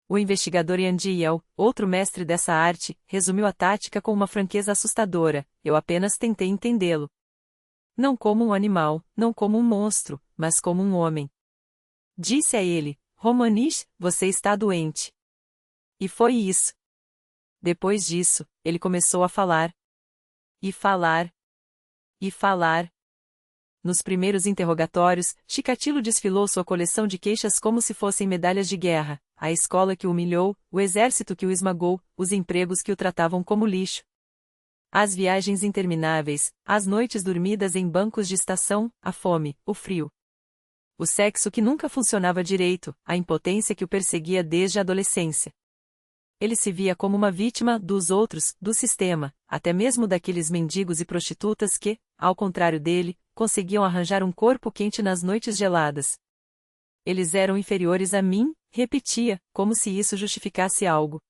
O investigador Yandiel, outro mestre dessa arte, resumiu a tática com uma franqueza assustadora: eu apenas tentei entendê-lo. Não como um animal, não como um monstro, mas como um homem. Disse a ele: Romanish, você está doente. E foi isso. Depois disso, ele começou a falar. E falar. E falar. Nos primeiros interrogatórios, Chikatilo desfilou sua coleção de queixas como se fossem medalhas de guerra: a escola que o humilhou, o exército que o esmagou, os empregos que o tratavam como lixo. As viagens intermináveis, as noites dormidas em bancos de estação, a fome, o frio. O sexo que nunca funcionava direito, a impotência que o perseguia desde a adolescência. Ele se via como uma vítima dos outros, do sistema, até mesmo daqueles mendigos e prostitutas que, ao contrário dele, conseguiam arranjar um corpo quente nas noites geladas. Eles eram inferiores a mim, repetia, como se isso justificasse algo.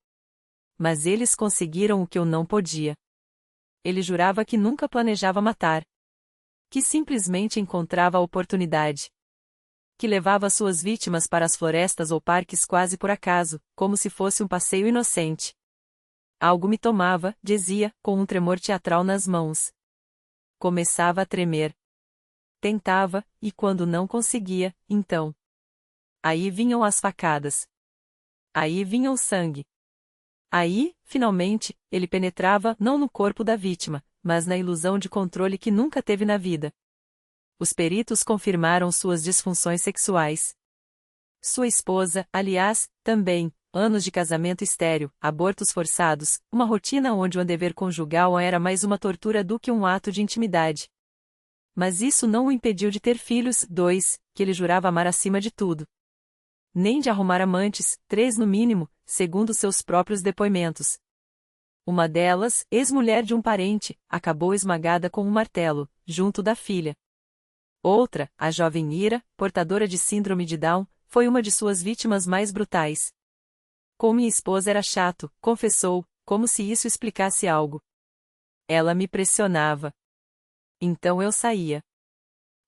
Mas eles conseguiram o que eu não podia. Ele jurava que nunca planejava matar. Que simplesmente encontrava a oportunidade. Que levava suas vítimas para as florestas ou parques quase por acaso, como se fosse um passeio inocente. Algo me tomava, dizia, com um tremor teatral nas mãos. Começava a tremer. Tentava, e quando não conseguia, então. Aí vinham as facadas. Aí vinha o sangue. Aí, finalmente, ele penetrava não no corpo da vítima, mas na ilusão de controle que nunca teve na vida. Os peritos confirmaram suas disfunções sexuais. Sua esposa, aliás, também, anos de casamento estéril, abortos forçados, uma rotina onde o dever conjugal era mais uma tortura do que um ato de intimidade. Mas isso não o impediu de ter filhos, 2, que ele jurava amar acima de tudo. Nem de arrumar amantes, 3 no mínimo, segundo seus próprios depoimentos. Uma delas, ex-mulher de um parente, acabou esmagada com um martelo, junto da filha. Outra, a jovem Ira, portadora de síndrome de Down, foi uma de suas vítimas mais brutais. Com minha esposa era chato, confessou, como se isso explicasse algo. Ela me pressionava. Então eu saía.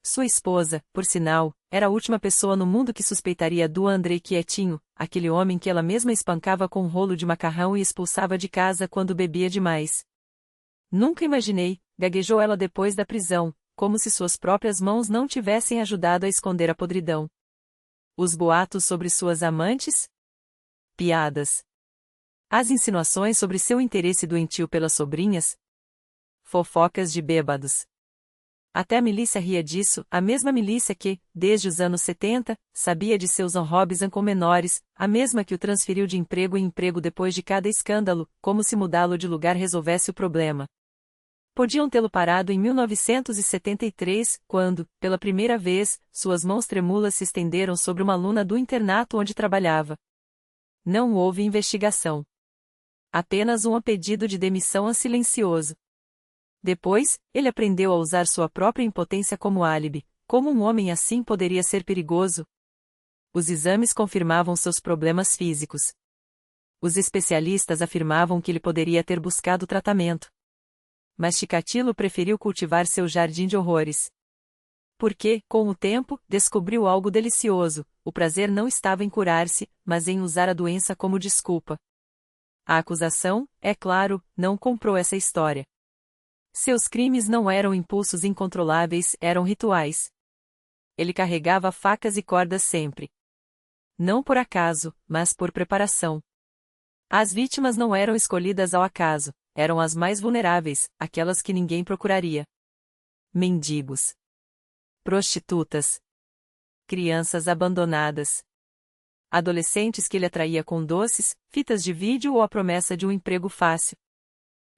Sua esposa, por sinal, era a última pessoa no mundo que suspeitaria do Andrei quietinho, aquele homem que ela mesma espancava com um rolo de macarrão e expulsava de casa quando bebia demais. Nunca imaginei, gaguejou ela depois da prisão, como se suas próprias mãos não tivessem ajudado a esconder a podridão. Os boatos sobre suas amantes? Piadas. As insinuações sobre seu interesse doentio pelas sobrinhas? Fofocas de bêbados. Até a milícia ria disso, a mesma milícia que, desde os anos 70, sabia de seus Robinson com menores, a mesma que o transferiu de emprego em emprego depois de cada escândalo, como se mudá-lo de lugar resolvesse o problema. Podiam tê-lo parado em 1973, quando, pela primeira vez, suas mãos tremúlas se estenderam sobre uma aluna do internato onde trabalhava. Não houve investigação. Apenas um pedido de demissão silencioso. Depois, ele aprendeu a usar sua própria impotência como álibi. Como um homem assim poderia ser perigoso? Os exames confirmavam seus problemas físicos. Os especialistas afirmavam que ele poderia ter buscado tratamento. Mas Chikatilo preferiu cultivar seu jardim de horrores. Porque, com o tempo, descobriu algo delicioso: o prazer não estava em curar-se, mas em usar a doença como desculpa. A acusação, é claro, não comprou essa história. Seus crimes não eram impulsos incontroláveis, eram rituais. Ele carregava facas e cordas sempre. Não por acaso, mas por preparação. As vítimas não eram escolhidas ao acaso, eram as mais vulneráveis, aquelas que ninguém procuraria. Mendigos. Prostitutas. Crianças abandonadas. Adolescentes que ele atraía com doces, fitas de vídeo ou a promessa de um emprego fácil.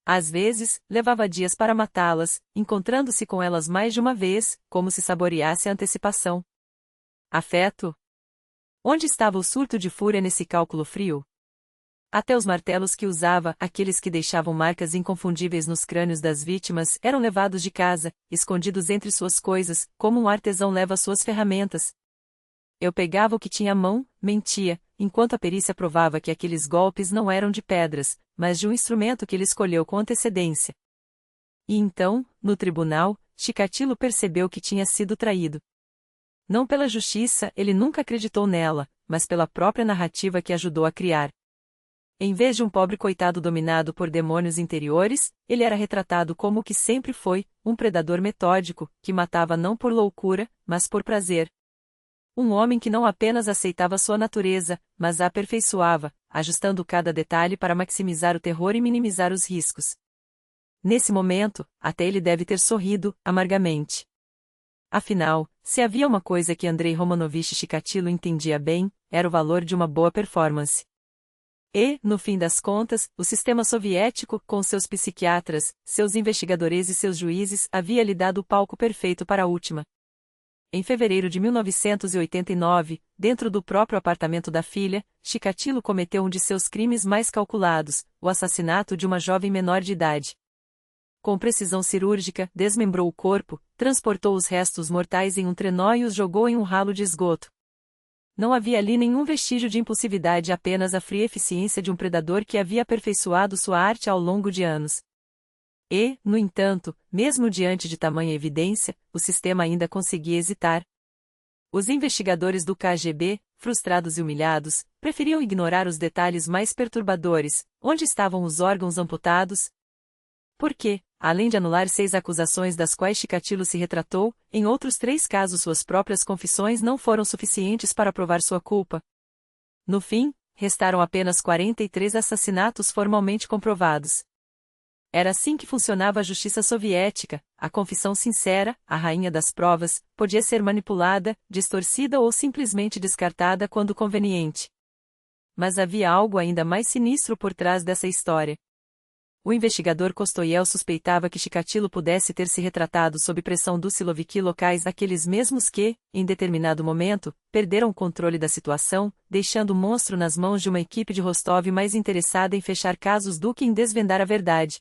Às vezes, levava dias para matá-las, encontrando-se com elas mais de uma vez, como se saboreasse a antecipação. Afeto? Onde estava o surto de fúria nesse cálculo frio? Até os martelos que usava, aqueles que deixavam marcas inconfundíveis nos crânios das vítimas, eram levados de casa, escondidos entre suas coisas, como um artesão leva suas ferramentas. Eu pegava o que tinha à mão, mentia, enquanto a perícia provava que aqueles golpes não eram de pedras, mas de um instrumento que ele escolheu com antecedência. E então, no tribunal, Chikatilo percebeu que tinha sido traído. Não pela justiça, ele nunca acreditou nela, mas pela própria narrativa que ajudou a criar. Em vez de um pobre coitado dominado por demônios interiores, ele era retratado como o que sempre foi, um predador metódico, que matava não por loucura, mas por prazer. Um homem que não apenas aceitava sua natureza, mas a aperfeiçoava, ajustando cada detalhe para maximizar o terror e minimizar os riscos. Nesse momento, até ele deve ter sorrido, amargamente. Afinal, se havia uma coisa que Andrei Romanovich Chikatilo entendia bem, era o valor de uma boa performance. E, no fim das contas, o sistema soviético, com seus psiquiatras, seus investigadores e seus juízes, havia lhe dado o palco perfeito para a última. Em fevereiro de 1989, dentro do próprio apartamento da filha, Chikatilo cometeu um de seus crimes mais calculados, o assassinato de uma jovem menor de idade. Com precisão cirúrgica, desmembrou o corpo, transportou os restos mortais em um trenó e os jogou em um ralo de esgoto. Não havia ali nenhum vestígio de impulsividade, apenas a fria eficiência de um predador que havia aperfeiçoado sua arte ao longo de anos. E, no entanto, mesmo diante de tamanha evidência, o sistema ainda conseguia hesitar. Os investigadores do KGB, frustrados e humilhados, preferiam ignorar os detalhes mais perturbadores: onde estavam os órgãos amputados? Porque, além de anular 6 acusações das quais Chikatilo se retratou, em outros 3 casos suas próprias confissões não foram suficientes para provar sua culpa. No fim, restaram apenas 43 assassinatos formalmente comprovados. Era assim que funcionava a justiça soviética: a confissão sincera, a rainha das provas, podia ser manipulada, distorcida ou simplesmente descartada quando conveniente. Mas havia algo ainda mais sinistro por trás dessa história. O investigador Kostoyel suspeitava que Chikatilo pudesse ter se retratado sob pressão dos siloviki locais, aqueles mesmos que, em determinado momento, perderam o controle da situação, deixando o monstro nas mãos de uma equipe de Rostov mais interessada em fechar casos do que em desvendar a verdade.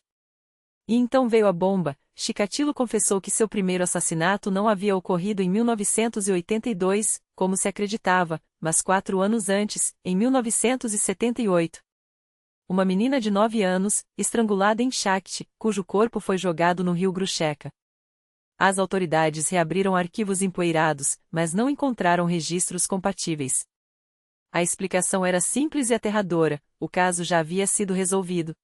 E então veio a bomba. Chikatilo confessou que seu primeiro assassinato não havia ocorrido em 1982, como se acreditava, mas 4 anos antes, em 1978. Uma menina de 9 anos, estrangulada em Shakhty, cujo corpo foi jogado no rio Grusheka. As autoridades reabriram arquivos empoeirados, mas não encontraram registros compatíveis. A explicação era simples e aterradora: o caso já havia sido resolvido.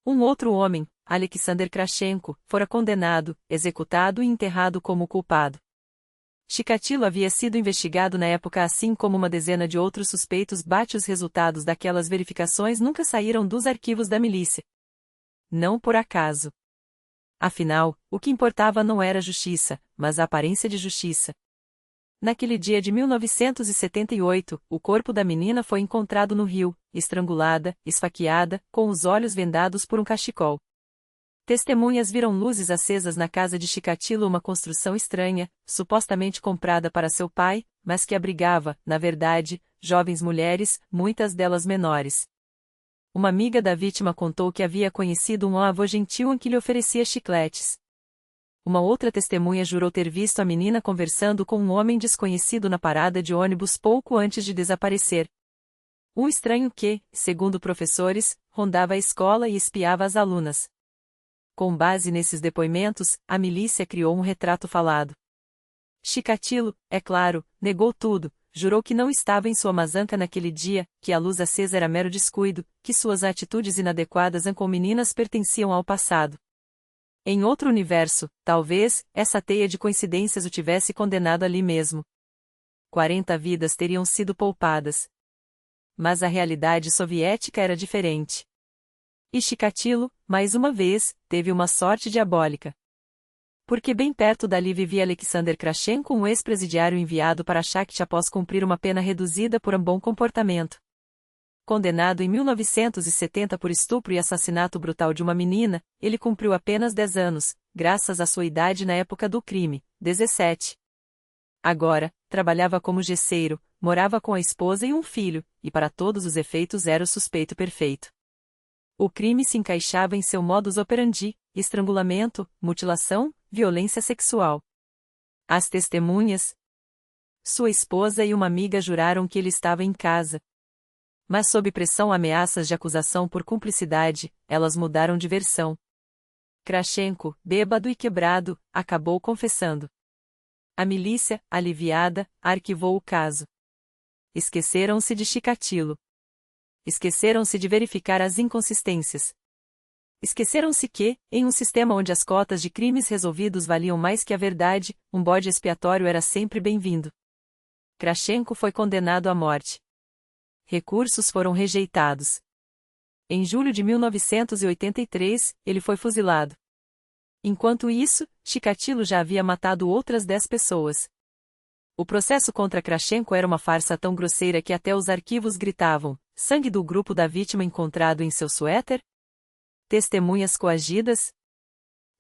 Um outro homem, Alexander Krashenko, fora condenado, executado e enterrado como culpado. Chikatilo havia sido investigado na época, assim como uma dezena de outros suspeitos. Os resultados daquelas verificações nunca saíram dos arquivos da milícia. Não por acaso. Afinal, o que importava não era a justiça, mas a aparência de justiça. Naquele dia de 1978, o corpo da menina foi encontrado no rio, estrangulada, esfaqueada, com os olhos vendados por um cachecol. Testemunhas viram luzes acesas na casa de Chikatilo, uma construção estranha, supostamente comprada para seu pai, mas que abrigava, na verdade, jovens mulheres, muitas delas menores. Uma amiga da vítima contou que havia conhecido um avô gentil em que lhe oferecia chicletes. Uma outra testemunha jurou ter visto a menina conversando com um homem desconhecido na parada de ônibus pouco antes de desaparecer. Um estranho que, segundo professores, rondava a escola e espiava as alunas. Com base nesses depoimentos, a milícia criou um retrato falado. Chikatilo, é claro, negou tudo, jurou que não estava em sua mazanca naquele dia, que a luz acesa era mero descuido, que suas atitudes inadequadas com meninas pertenciam ao passado. Em outro universo, talvez, essa teia de coincidências o tivesse condenado ali mesmo. 40 vidas teriam sido poupadas. Mas a realidade soviética era diferente. E Chikatilo, mais uma vez, teve uma sorte diabólica. Porque bem perto dali vivia Alexander Krashenko, um ex-presidiário enviado para Shakhty após cumprir uma pena reduzida por um bom comportamento. Condenado em 1970 por estupro e assassinato brutal de uma menina, ele cumpriu apenas 10 anos, graças à sua idade na época do crime, 17. Agora, trabalhava como gesseiro, morava com a esposa e um filho, e para todos os efeitos era o suspeito perfeito. O crime se encaixava em seu modus operandi: estrangulamento, mutilação, violência sexual. As testemunhas, sua esposa e uma amiga, juraram que ele estava em casa. Mas sob pressão ameaças de acusação por cumplicidade, elas mudaram de versão. Krashenko, bêbado e quebrado, acabou confessando. A milícia, aliviada, arquivou o caso. Esqueceram-se de Chikatilo. Esqueceram-se de verificar as inconsistências. Esqueceram-se que, em um sistema onde as cotas de crimes resolvidos valiam mais que a verdade, um bode expiatório era sempre bem-vindo. Krashenko foi condenado à morte. Recursos foram rejeitados. Em julho de 1983, ele foi fuzilado. Enquanto isso, Chikatilo já havia matado outras 10 pessoas. O processo contra Krashenko era uma farsa tão grosseira que até os arquivos gritavam: sangue do grupo da vítima encontrado em seu suéter? Testemunhas coagidas?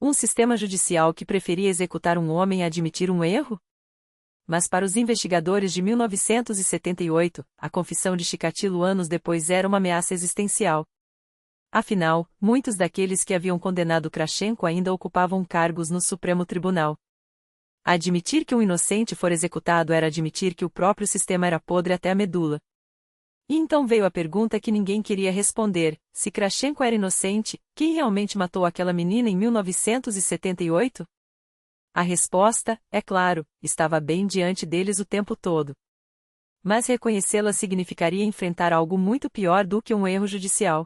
Um sistema judicial que preferia executar um homem a admitir um erro? Mas para os investigadores de 1978, a confissão de Chikatilo anos depois era uma ameaça existencial. Afinal, muitos daqueles que haviam condenado Krashenko ainda ocupavam cargos no Supremo Tribunal. Admitir que um inocente for executado era admitir que o próprio sistema era podre até a medula. E então veio a pergunta que ninguém queria responder: se Krashenko era inocente, quem realmente matou aquela menina em 1978? A resposta, é claro, estava bem diante deles o tempo todo. Mas reconhecê-la significaria enfrentar algo muito pior do que um erro judicial.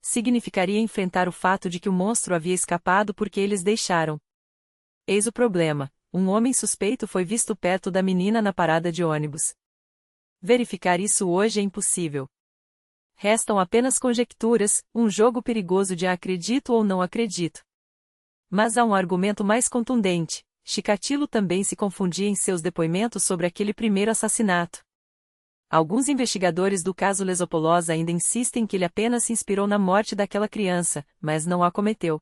Significaria enfrentar o fato de que o monstro havia escapado porque eles deixaram. Eis o problema: um homem suspeito foi visto perto da menina na parada de ônibus. Verificar isso hoje é impossível. Restam apenas conjecturas, um jogo perigoso de acredito ou não acredito. Mas há um argumento mais contundente: Chikatilo também se confundia em seus depoimentos sobre aquele primeiro assassinato. Alguns investigadores do caso Lesopolós ainda insistem que ele apenas se inspirou na morte daquela criança, mas não a cometeu.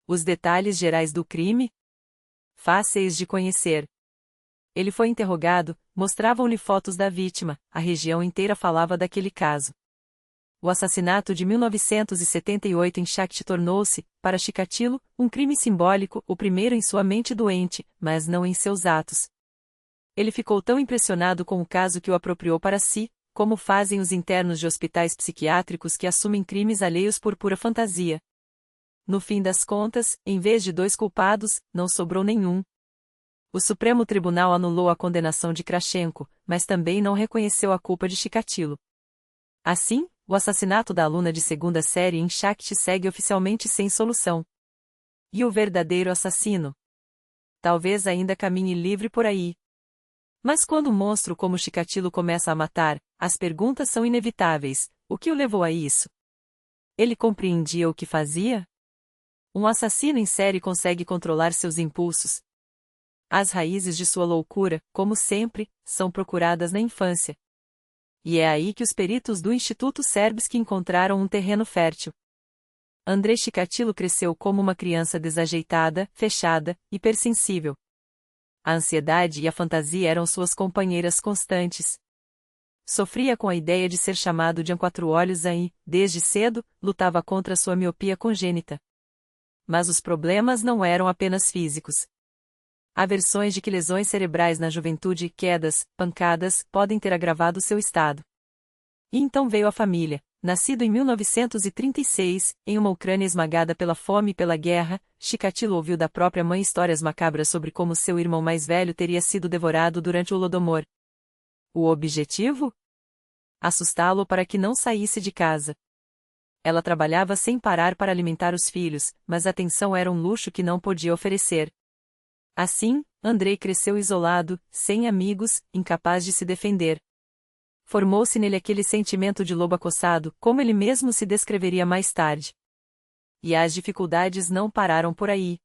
Os detalhes gerais do crime? Fáceis de conhecer. Ele foi interrogado, mostravam-lhe fotos da vítima, a região inteira falava daquele caso. O assassinato de 1978 em Shakhty tornou-se, para Chikatilo, um crime simbólico, o primeiro em sua mente doente, mas não em seus atos. Ele ficou tão impressionado com o caso que o apropriou para si, como fazem os internos de hospitais psiquiátricos que assumem crimes alheios por pura fantasia. No fim das contas, em vez de 2 culpados, não sobrou nenhum. O Supremo Tribunal anulou a condenação de Krashenko, mas também não reconheceu a culpa de Chikatilo. Assim, o assassinato da aluna de 2ª série em Shakhty segue oficialmente sem solução. E o verdadeiro assassino? Talvez ainda caminhe livre por aí. Mas quando um monstro como Chikatilo começa a matar, as perguntas são inevitáveis: o que o levou a isso? Ele compreendia o que fazia? Um assassino em série consegue controlar seus impulsos. As raízes de sua loucura, como sempre, são procuradas na infância. E é aí que os peritos do Instituto Serbsky encontraram um terreno fértil. Andrei Chikatilo cresceu como uma criança desajeitada, fechada, hipersensível. A ansiedade e a fantasia eram suas companheiras constantes. Sofria com a ideia de ser chamado de quatro-olhos e, desde cedo, lutava contra sua miopia congênita. Mas os problemas não eram apenas físicos. Há versões de que lesões cerebrais na juventude e quedas, pancadas, podem ter agravado seu estado. E então veio a família. Nascido em 1936, em uma Ucrânia esmagada pela fome e pela guerra, Chikatilo ouviu da própria mãe histórias macabras sobre como seu irmão mais velho teria sido devorado durante o Holodomor. O objetivo? Assustá-lo para que não saísse de casa. Ela trabalhava sem parar para alimentar os filhos, mas a atenção era um luxo que não podia oferecer. Assim, Andrei cresceu isolado, sem amigos, incapaz de se defender. Formou-se nele aquele sentimento de lobo acossado, como ele mesmo se descreveria mais tarde. E as dificuldades não pararam por aí.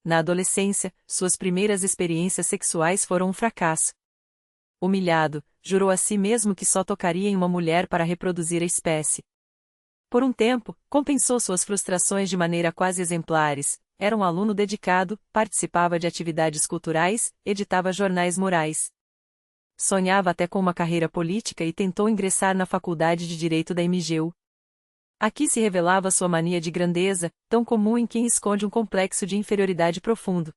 Na adolescência, suas primeiras experiências sexuais foram um fracasso. Humilhado, jurou a si mesmo que só tocaria em uma mulher para reproduzir a espécie. Por um tempo, compensou suas frustrações de maneira quase exemplares. Era um aluno dedicado, participava de atividades culturais, editava jornais morais. Sonhava até com uma carreira política e tentou ingressar na Faculdade de Direito da MGU. Aqui se revelava sua mania de grandeza, tão comum em quem esconde um complexo de inferioridade profundo.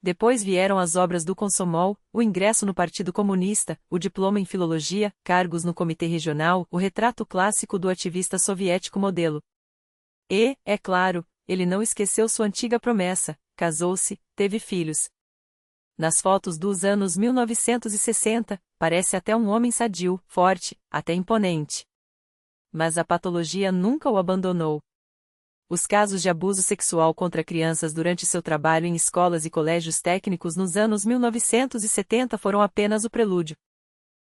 Depois vieram as obras do Komsomol, o ingresso no Partido Comunista, o diploma em filologia, cargos no Comitê Regional, o retrato clássico do ativista soviético modelo. E, é claro, ele não esqueceu sua antiga promessa, casou-se, teve filhos. Nas fotos dos anos 1960, parece até um homem sadio, forte, até imponente. Mas a patologia nunca o abandonou. Os casos de abuso sexual contra crianças durante seu trabalho em escolas e colégios técnicos nos anos 1970 foram apenas o prelúdio.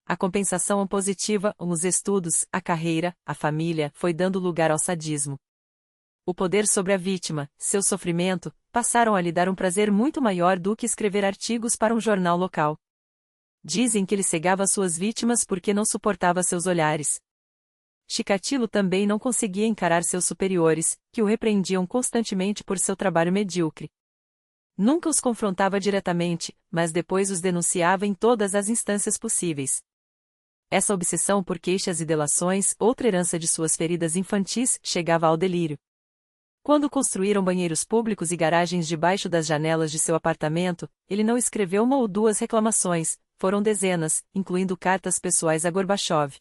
A compensação positiva, os estudos, a carreira, a família, foi dando lugar ao sadismo. O poder sobre a vítima, seu sofrimento, passaram a lhe dar um prazer muito maior do que escrever artigos para um jornal local. Dizem que ele cegava suas vítimas porque não suportava seus olhares. Chikatilo também não conseguia encarar seus superiores, que o repreendiam constantemente por seu trabalho medíocre. Nunca os confrontava diretamente, mas depois os denunciava em todas as instâncias possíveis. Essa obsessão por queixas e delações, outra herança de suas feridas infantis, chegava ao delírio. Quando construíram banheiros públicos e garagens debaixo das janelas de seu apartamento, ele não escreveu uma ou duas reclamações, foram dezenas, incluindo cartas pessoais a Gorbachev.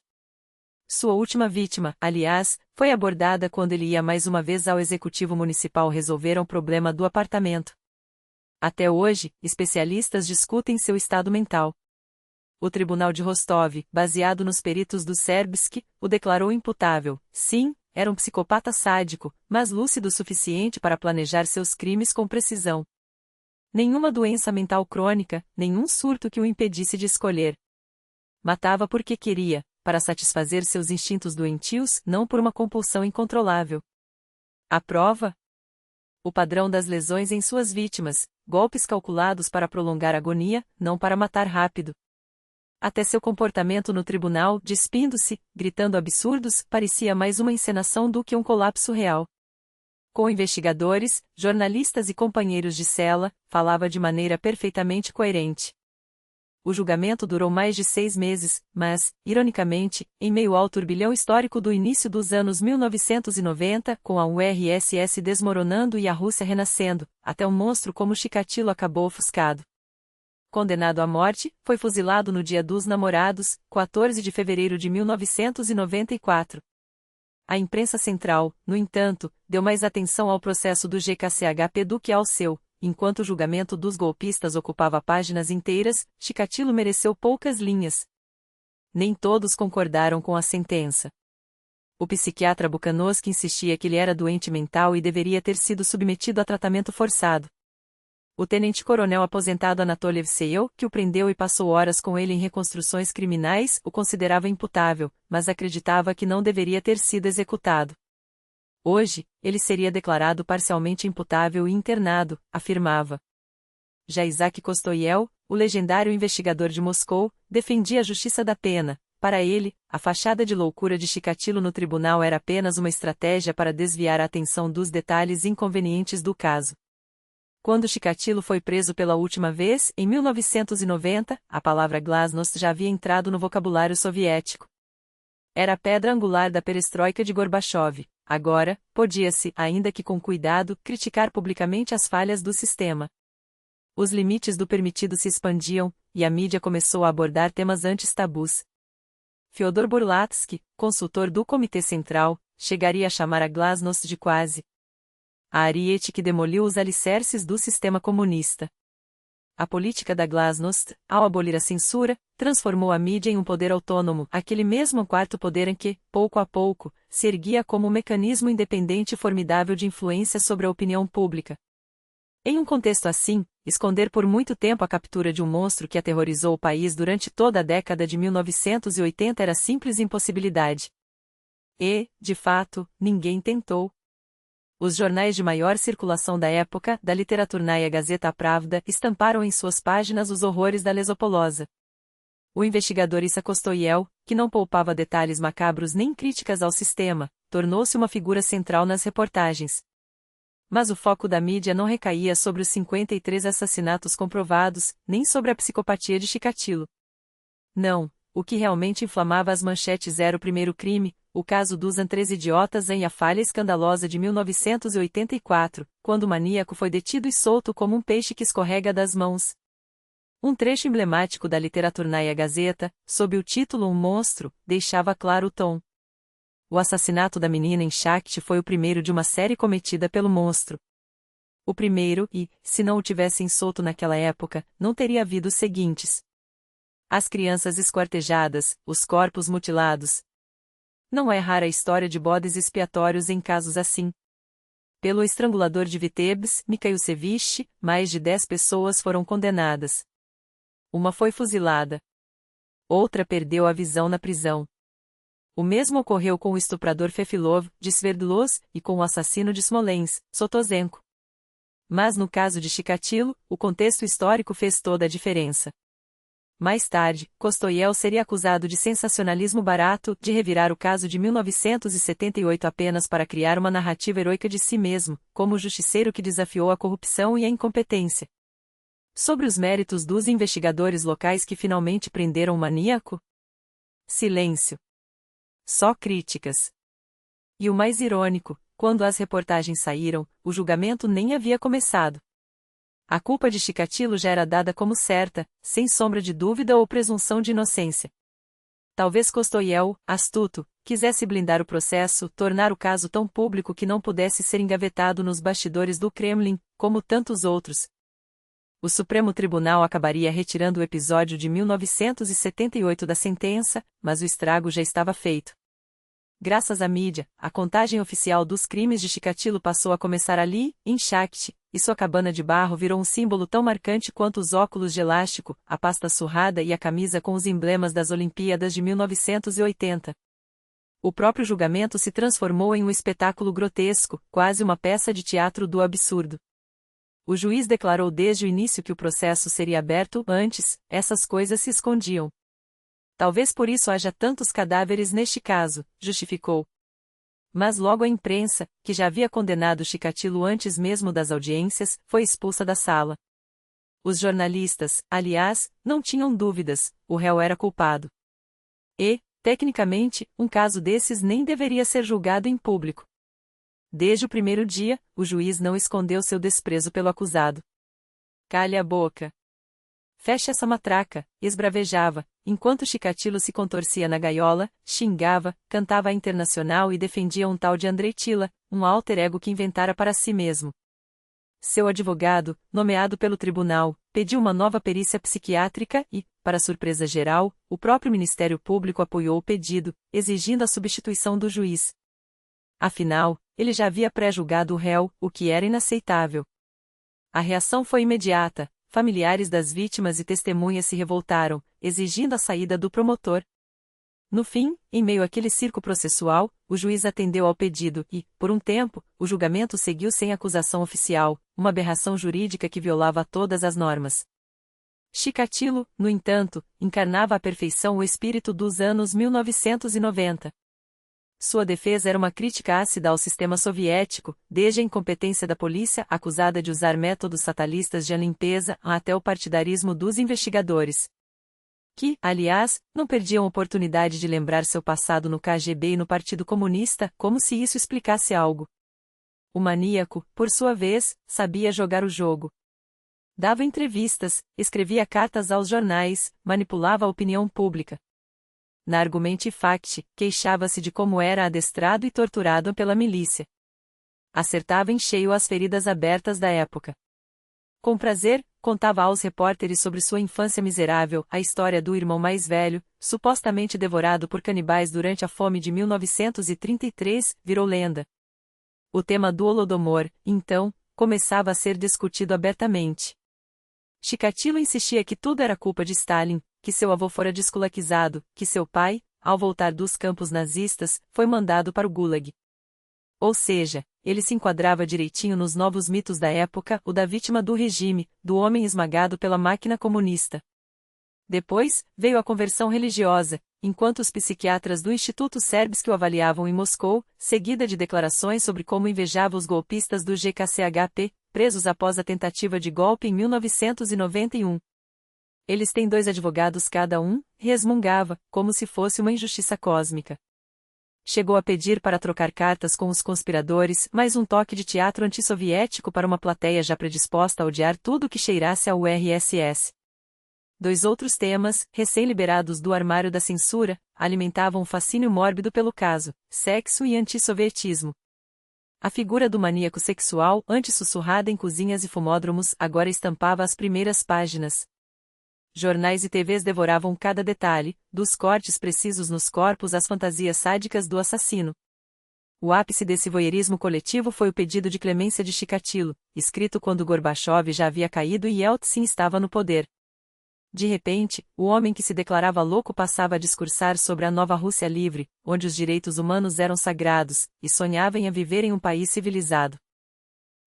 Sua última vítima, aliás, foi abordada quando ele ia mais uma vez ao executivo municipal resolver o problema do apartamento. Até hoje, especialistas discutem seu estado mental. O tribunal de Rostov, baseado nos peritos do Serbsky, o declarou imputável. Sim, era um psicopata sádico, mas lúcido o suficiente para planejar seus crimes com precisão. Nenhuma doença mental crônica, nenhum surto que o impedisse de escolher. Matava porque queria, para satisfazer seus instintos doentios, não por uma compulsão incontrolável. A prova? O padrão das lesões em suas vítimas, golpes calculados para prolongar a agonia, não para matar rápido. Até seu comportamento no tribunal, despindo-se, gritando absurdos, parecia mais uma encenação do que um colapso real. Com investigadores, jornalistas e companheiros de cela, falava de maneira perfeitamente coerente. O julgamento durou mais de 6 meses, mas, ironicamente, em meio ao turbilhão histórico do início dos anos 1990, com a URSS desmoronando e a Rússia renascendo, até um monstro como Chikatilo acabou ofuscado. Condenado à morte, foi fuzilado no Dia dos Namorados, 14 de fevereiro de 1994. A imprensa central, no entanto, deu mais atenção ao processo do GKCHP do que ao seu. Enquanto o julgamento dos golpistas ocupava páginas inteiras, Chikatilo mereceu poucas linhas. Nem todos concordaram com a sentença. O psiquiatra Bukhanovsky insistia que ele era doente mental e deveria ter sido submetido a tratamento forçado. O tenente-coronel aposentado Anatoly Evseyev, que o prendeu e passou horas com ele em reconstruções criminais, o considerava imputável, mas acreditava que não deveria ter sido executado. Hoje, ele seria declarado parcialmente imputável e internado, afirmava. Já Isaac Kostoyel, o legendário investigador de Moscou, defendia a justiça da pena. Para ele, a fachada de loucura de Chikatilo no tribunal era apenas uma estratégia para desviar a atenção dos detalhes inconvenientes do caso. Quando Chikatilo foi preso pela última vez, em 1990, a palavra glasnost já havia entrado no vocabulário soviético. Era a pedra angular da perestroika de Gorbachev. Agora, podia-se, ainda que com cuidado, criticar publicamente as falhas do sistema. Os limites do permitido se expandiam, e a mídia começou a abordar temas anti-tabus. Fyodor Burlatsky, consultor do Comitê Central, chegaria a chamar a glasnost de quase a ariete que demoliu os alicerces do sistema comunista. a política da glasnost, ao abolir a censura, transformou a mídia em um poder autônomo, aquele mesmo quarto poder em que, pouco a pouco, se erguia como um mecanismo independente e formidável de influência sobre a opinião pública. Em um contexto assim, esconder por muito tempo a captura de um monstro que aterrorizou o país durante toda a década de 1980 era simples impossibilidade. E, de fato, ninguém tentou. Os jornais de maior circulação da época, da Literaturnaya Gazeta Pravda, estamparam em suas páginas os horrores da lesopolosa. O investigador Issa Kostoyel, que não poupava detalhes macabros nem críticas ao sistema, tornou-se uma figura central nas reportagens. Mas o foco da mídia não recaía sobre os 53 assassinatos comprovados, nem sobre a psicopatia de Chikatilo. Não, o que realmente inflamava as manchetes era o primeiro crime, o caso dos três idiotas em A Falha Escandalosa de 1984, quando o maníaco foi detido e solto como um peixe que escorrega das mãos. Um trecho emblemático da Literaturnaya Gazeta, sob o título Um Monstro, deixava claro o tom. O assassinato da menina em Shakti foi o primeiro de uma série cometida pelo monstro. O primeiro e, se não o tivessem solto naquela época, não teria havido os seguintes. As crianças esquartejadas, os corpos mutilados. Não é rara a história de bodes expiatórios em casos assim. Pelo estrangulador de Vitebsk, Mikhailsevich, mais de 10 pessoas foram condenadas. Uma foi fuzilada. Outra perdeu a visão na prisão. O mesmo ocorreu com o estuprador Fefilov, de Sverdlovsk, e com o assassino de Smolensk, Sotozenko. Mas no caso de Chikatilo, o contexto histórico fez toda a diferença. Mais tarde, Kostoyel seria acusado de sensacionalismo barato, de revirar o caso de 1978 apenas para criar uma narrativa heroica de si mesmo, como o justiceiro que desafiou a corrupção e a incompetência. Sobre os méritos dos investigadores locais que finalmente prenderam o maníaco? Silêncio. Só críticas. E o mais irônico, quando as reportagens saíram, o julgamento nem havia começado. A culpa de Chikatilo já era dada como certa, sem sombra de dúvida ou presunção de inocência. Talvez Kostoyel, astuto, quisesse blindar o processo, tornar o caso tão público que não pudesse ser engavetado nos bastidores do Kremlin, como tantos outros. O Supremo Tribunal acabaria retirando o episódio de 1978 da sentença, mas o estrago já estava feito. Graças à mídia, a contagem oficial dos crimes de Chikatilo passou a começar ali, em Shakti, e sua cabana de barro virou um símbolo tão marcante quanto os óculos de elástico, a pasta surrada e a camisa com os emblemas das Olimpíadas de 1980. O próprio julgamento se transformou em um espetáculo grotesco, quase uma peça de teatro do absurdo. O juiz declarou desde o início que o processo seria aberto, antes, essas coisas se escondiam. Talvez por isso haja tantos cadáveres neste caso, justificou. Mas logo a imprensa, que já havia condenado Chikatilo antes mesmo das audiências, foi expulsa da sala. Os jornalistas, aliás, não tinham dúvidas, o réu era culpado. E, tecnicamente, um caso desses nem deveria ser julgado em público. Desde o primeiro dia, o juiz não escondeu seu desprezo pelo acusado. Cale a boca. Feche essa matraca, esbravejava, enquanto Chikatilo se contorcia na gaiola, xingava, cantava a Internacional e defendia um tal de Andrei Tila, um alter ego que inventara para si mesmo. Seu advogado, nomeado pelo tribunal, pediu uma nova perícia psiquiátrica e, para surpresa geral, o próprio Ministério Público apoiou o pedido, exigindo a substituição do juiz. Afinal, ele já havia pré-julgado o réu, o que era inaceitável. A reação foi imediata. Familiares das vítimas e testemunhas se revoltaram, exigindo a saída do promotor. No fim, em meio àquele circo processual, o juiz atendeu ao pedido e, por um tempo, o julgamento seguiu sem acusação oficial, uma aberração jurídica que violava todas as normas. Chikatilo, no entanto, encarnava à perfeição o espírito dos anos 1990. Sua defesa era uma crítica ácida ao sistema soviético, desde a incompetência da polícia, acusada de usar métodos fatalistas de limpeza, até o partidarismo dos investigadores. Que, aliás, não perdiam oportunidade de lembrar seu passado no KGB e no Partido Comunista, como se isso explicasse algo. O maníaco, por sua vez, sabia jogar o jogo. Dava entrevistas, escrevia cartas aos jornais, manipulava a opinião pública. Na Argumente Fact, queixava-se de como era adestrado e torturado pela milícia. Acertava em cheio as feridas abertas da época. Com prazer, contava aos repórteres sobre sua infância miserável, a história do irmão mais velho, supostamente devorado por canibais durante a fome de 1933, virou lenda. O tema do Holodomor, então, começava a ser discutido abertamente. Chikatilo insistia que tudo era culpa de Stalin, que seu avô fora desculachizado, que seu pai, ao voltar dos campos nazistas, foi mandado para o Gulag. Ou seja, ele se enquadrava direitinho nos novos mitos da época, o da vítima do regime, do homem esmagado pela máquina comunista. Depois, veio a conversão religiosa, enquanto os psiquiatras do Instituto Serbsky o avaliavam em Moscou, seguida de declarações sobre como invejava os golpistas do GKCHP, presos após a tentativa de golpe em 1991. Eles têm 2 advogados cada um, resmungava, como se fosse uma injustiça cósmica. Chegou a pedir para trocar cartas com os conspiradores, mais um toque de teatro antissoviético para uma plateia já predisposta a odiar tudo que cheirasse ao URSS. 2 outros temas, recém-liberados do armário da censura, alimentavam um fascínio mórbido pelo caso: sexo e antissovietismo. A figura do maníaco sexual, antes sussurrada em cozinhas e fumódromos, agora estampava as primeiras páginas. Jornais e TVs devoravam cada detalhe, dos cortes precisos nos corpos às fantasias sádicas do assassino. O ápice desse voyeurismo coletivo foi o pedido de clemência de Chikatilo, escrito quando Gorbachev já havia caído e Yeltsin estava no poder. De repente, o homem que se declarava louco passava a discursar sobre a nova Rússia livre, onde os direitos humanos eram sagrados, e sonhava em viver em um país civilizado.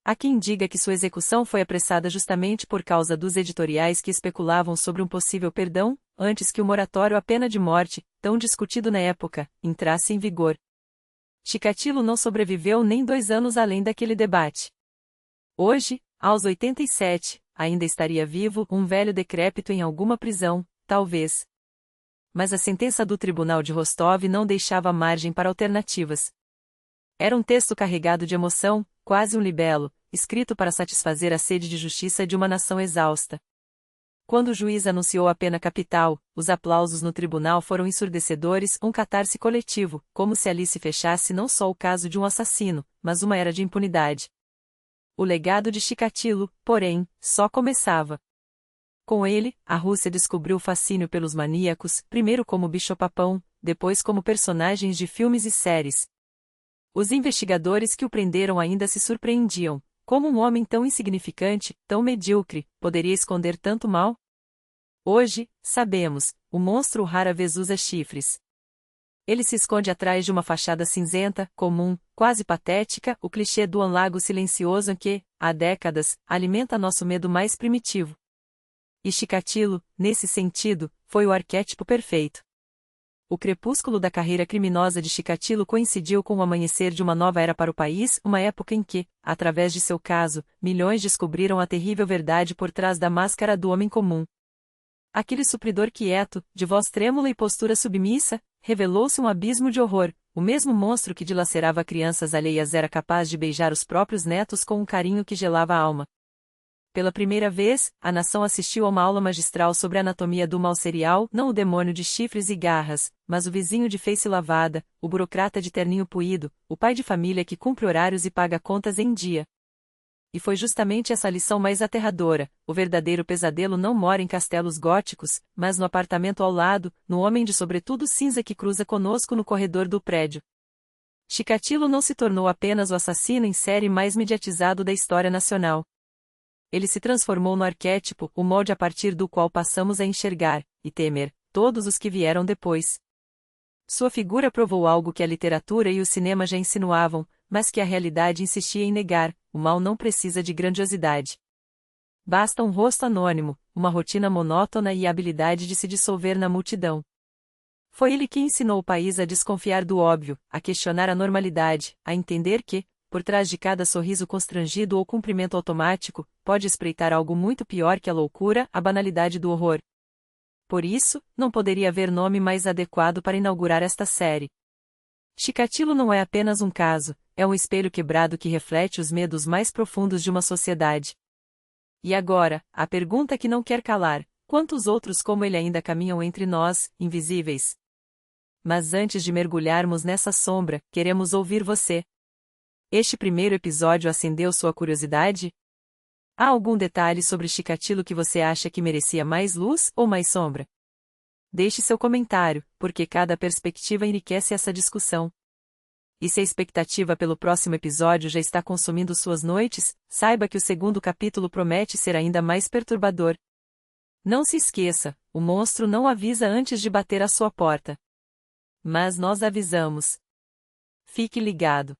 Há quem diga que sua execução foi apressada justamente por causa dos editoriais que especulavam sobre um possível perdão, antes que o moratório à pena de morte, tão discutido na época, entrasse em vigor. Chikatilo não sobreviveu nem 2 anos além daquele debate. Hoje, aos 87, ainda estaria vivo, um velho decrépito em alguma prisão, talvez. Mas a sentença do tribunal de Rostov não deixava margem para alternativas. Era um texto carregado de emoção, quase um libelo, escrito para satisfazer a sede de justiça de uma nação exausta. Quando o juiz anunciou a pena capital, os aplausos no tribunal foram ensurdecedores, um catarse coletivo, como se ali se fechasse não só o caso de um assassino, mas uma era de impunidade. O legado de Chikatilo, porém, só começava. Com ele, a Rússia descobriu o fascínio pelos maníacos, primeiro como bicho-papão, depois como personagens de filmes e séries. Os investigadores que o prenderam ainda se surpreendiam. Como um homem tão insignificante, tão medíocre, poderia esconder tanto mal? Hoje, sabemos, o monstro rara vez usa chifres. Ele se esconde atrás de uma fachada cinzenta, comum, quase patética, o clichê do lago silencioso que, há décadas, alimenta nosso medo mais primitivo. E Chikatilo, nesse sentido, foi o arquétipo perfeito. O crepúsculo da carreira criminosa de Chikatilo coincidiu com o amanhecer de uma nova era para o país, uma época em que, através de seu caso, milhões descobriram a terrível verdade por trás da máscara do homem comum. Aquele supridor quieto, de voz trêmula e postura submissa, revelou-se um abismo de horror. O mesmo monstro que dilacerava crianças alheias era capaz de beijar os próprios netos com um carinho que gelava a alma. Pela primeira vez, a nação assistiu a uma aula magistral sobre a anatomia do mal serial, não o demônio de chifres e garras, mas o vizinho de face lavada, o burocrata de terninho puído, o pai de família que cumpre horários e paga contas em dia. E foi justamente essa lição mais aterradora: o verdadeiro pesadelo não mora em castelos góticos, mas no apartamento ao lado, no homem de sobretudo cinza que cruza conosco no corredor do prédio. Chikatilo não se tornou apenas o assassino em série mais mediatizado da história nacional. Ele se transformou no arquétipo, o molde a partir do qual passamos a enxergar, e temer, todos os que vieram depois. Sua figura provou algo que a literatura e o cinema já insinuavam, mas que a realidade insistia em negar: o mal não precisa de grandiosidade. Basta um rosto anônimo, uma rotina monótona e a habilidade de se dissolver na multidão. Foi ele que ensinou o país a desconfiar do óbvio, a questionar a normalidade, a entender que, por trás de cada sorriso constrangido ou cumprimento automático, pode espreitar algo muito pior que a loucura, a banalidade do horror. Por isso, não poderia haver nome mais adequado para inaugurar esta série. Chikatilo não é apenas um caso, é um espelho quebrado que reflete os medos mais profundos de uma sociedade. E agora, a pergunta que não quer calar: quantos outros como ele ainda caminham entre nós, invisíveis? Mas antes de mergulharmos nessa sombra, queremos ouvir você. Este primeiro episódio acendeu sua curiosidade? Há algum detalhe sobre Chikatilo que você acha que merecia mais luz ou mais sombra? Deixe seu comentário, porque cada perspectiva enriquece essa discussão. E se a expectativa pelo próximo episódio já está consumindo suas noites, saiba que o segundo capítulo promete ser ainda mais perturbador. Não se esqueça, o monstro não avisa antes de bater à sua porta. Mas nós avisamos. Fique ligado.